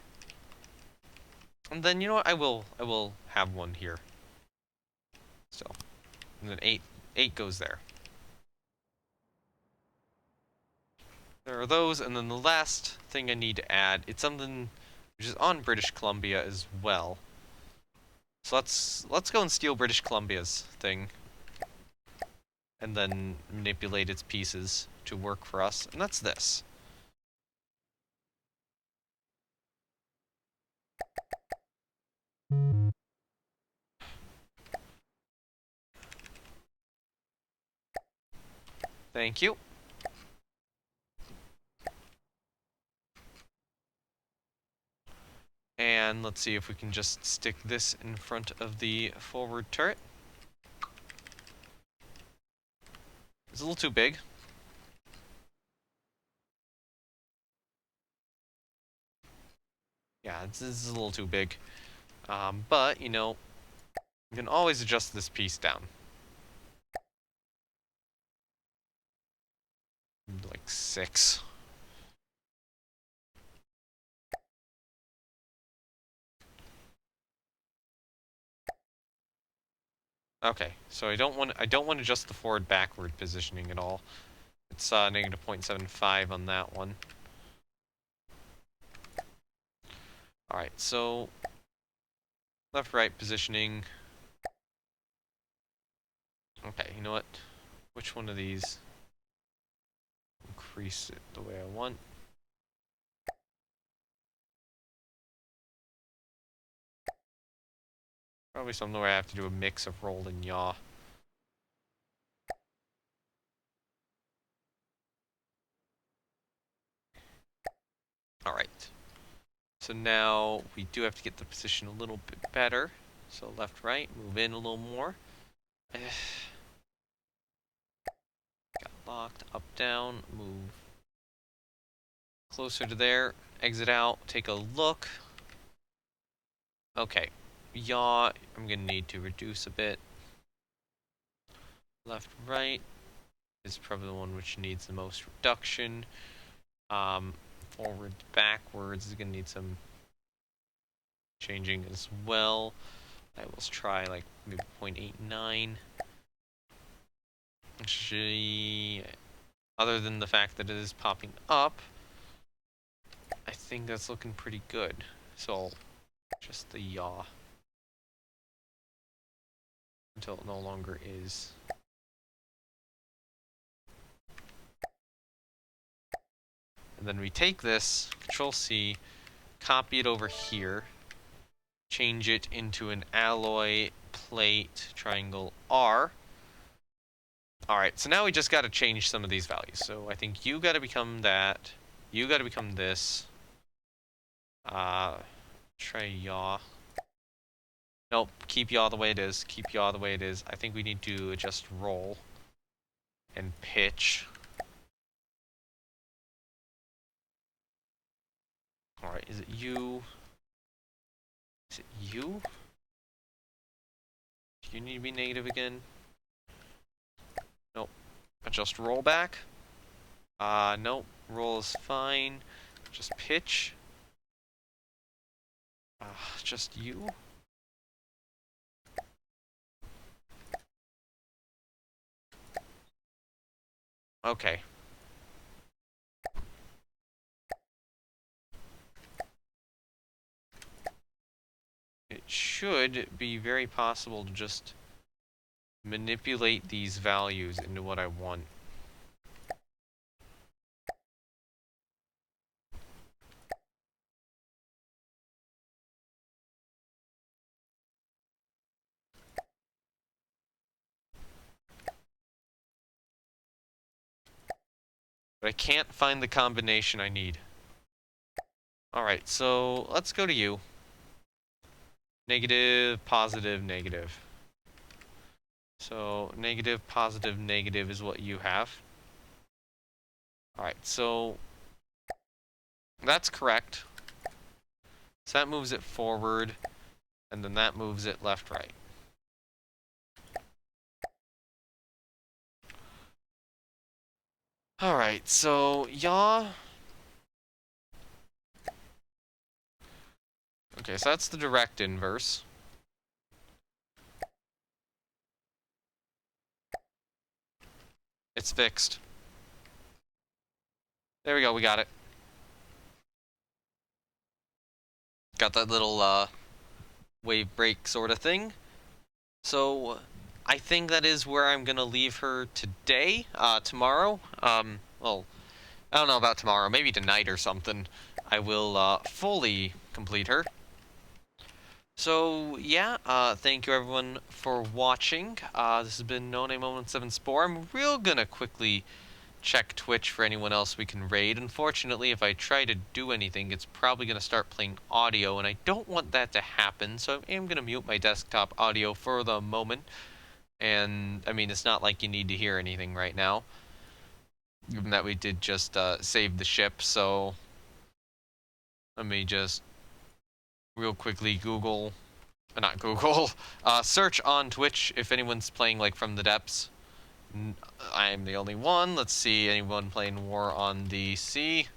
And then, you know what, I will have one here. So, and then 8 goes there. There are those, and then the last thing I need to add, it's something which is on British Columbia as well. So let's go and steal British Columbia's thing. And then manipulate its pieces to work for us, and that's this. Thank you. And And let's see if we can just stick this in front of the forward turret. It's a little too big. Yeah, this is a little too big. But, you know, you can always adjust this piece down. Like 6. Okay, so I don't want to adjust the forward backward positioning at all. It's negative 0.75 on that one. Alright, so left right positioning. Okay, you know what? Which one of these? Increase it the way I want. Probably something where I have to do a mix of roll and yaw. Alright. So now we do have to get the position a little bit better. So left, right, move in a little more. Got locked, up, down, move closer to there, exit out, take a look. Okay, yaw, I'm gonna need to reduce a bit. Left, right is probably the one which needs the most reduction. Forward, backwards is gonna need some changing as well. I will try like maybe 0.89. Actually, other than the fact that it is popping up, I think that's looking pretty good. So, just the yaw. Until it no longer is. And then we take this, Control C, copy it over here, change it into an alloy plate triangle R. Alright, so now we just gotta change some of these values. So I think you gotta become that, you gotta become this. Try yaw. Nope, keep yaw the way it is, keep yaw the way it is. I think we need to adjust roll and pitch. Alright, is it you? Is it you? Do you need to be negative again? Nope. Adjust roll back. Nope. Roll is fine. Just pitch. Just you? Okay. It should be very possible to just manipulate these values into what I want. But I can't find the combination I need. Alright, so let's go to you. Negative, positive, negative. So negative, positive, negative is what you have. Alright, so that's correct. So that moves it forward, and then that moves it left, right. Alright, so yaw. Okay, so that's the direct inverse. It's fixed. There we go, we got it. Got that little wave break sort of thing. So I think that is where I'm gonna leave her today. Tomorrow, well, I don't know about tomorrow, maybe tonight or something, I will fully complete her. So yeah, thank you everyone for watching. This has been No Name 117 Spore. I'm real gonna quickly check Twitch for anyone else we can raid. Unfortunately, if I try to do anything, it's probably going to start playing audio, and I don't want that to happen, so I am going to mute my desktop audio for the moment. And, I mean, it's not like you need to hear anything right now, given that we did just save the ship, so let me just real quickly search on Twitch if anyone's playing, like, from the depths. I'm the only one. Let's see, anyone playing War on the Sea?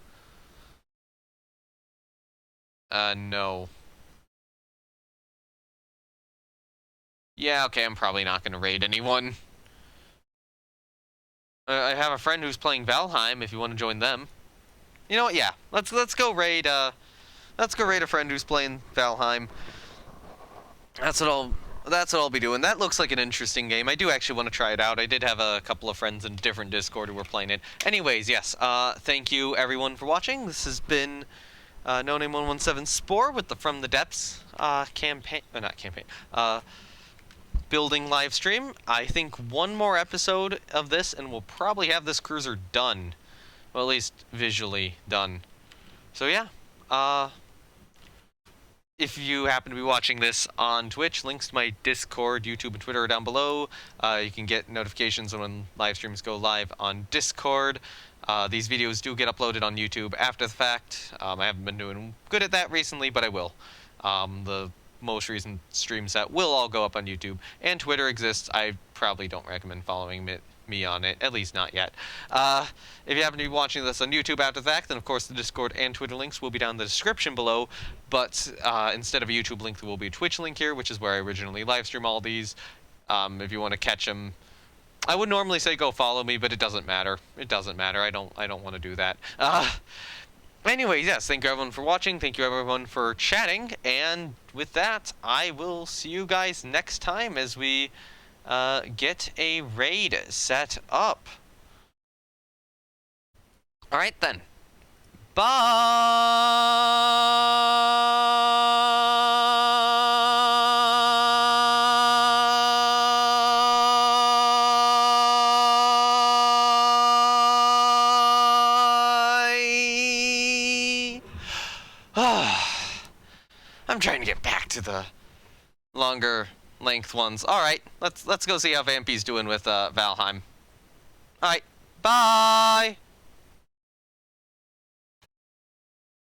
No. Yeah, okay, I'm probably not gonna raid anyone. I have a friend who's playing Valheim, if you want to join them. You know what, yeah. Let's go raid, let's go raid a friend who's playing Valheim. That's what I'll be doing. That looks like an interesting game. I do actually want to try it out. I did have a couple of friends in different Discord who were playing it. Anyways, yes, thank you everyone for watching. This has been No Name 117 Spore with the From the Depths building live stream. I think one more episode of this and we'll probably have this cruiser done. Well, at least visually done. So yeah, if you happen to be watching this on Twitch, links to my Discord, YouTube, and Twitter are down below. You can get notifications when live streams go live on Discord. These videos do get uploaded on YouTube after the fact. I haven't been doing good at that recently, but I will. The most recent streams that will all go up on YouTube. And Twitter exists. I probably don't recommend following me on it, at least not yet. If you happen to be watching this on YouTube after the fact, then of course the Discord and Twitter links will be down in the description below, but instead of a YouTube link, there will be a Twitch link here, which is where I originally live stream all these. If you want to catch them, I would normally say go follow me, but it doesn't matter. It doesn't matter. I don't want to do that. Anyways, yes, thank you everyone for watching, thank you everyone for chatting, and with that, I will see you guys next time as we get a raid set up. Alright then. Bye! I'm trying to get back to the longer length ones. Alright, let's go see how Vampy's doing with Valheim. Alright, bye!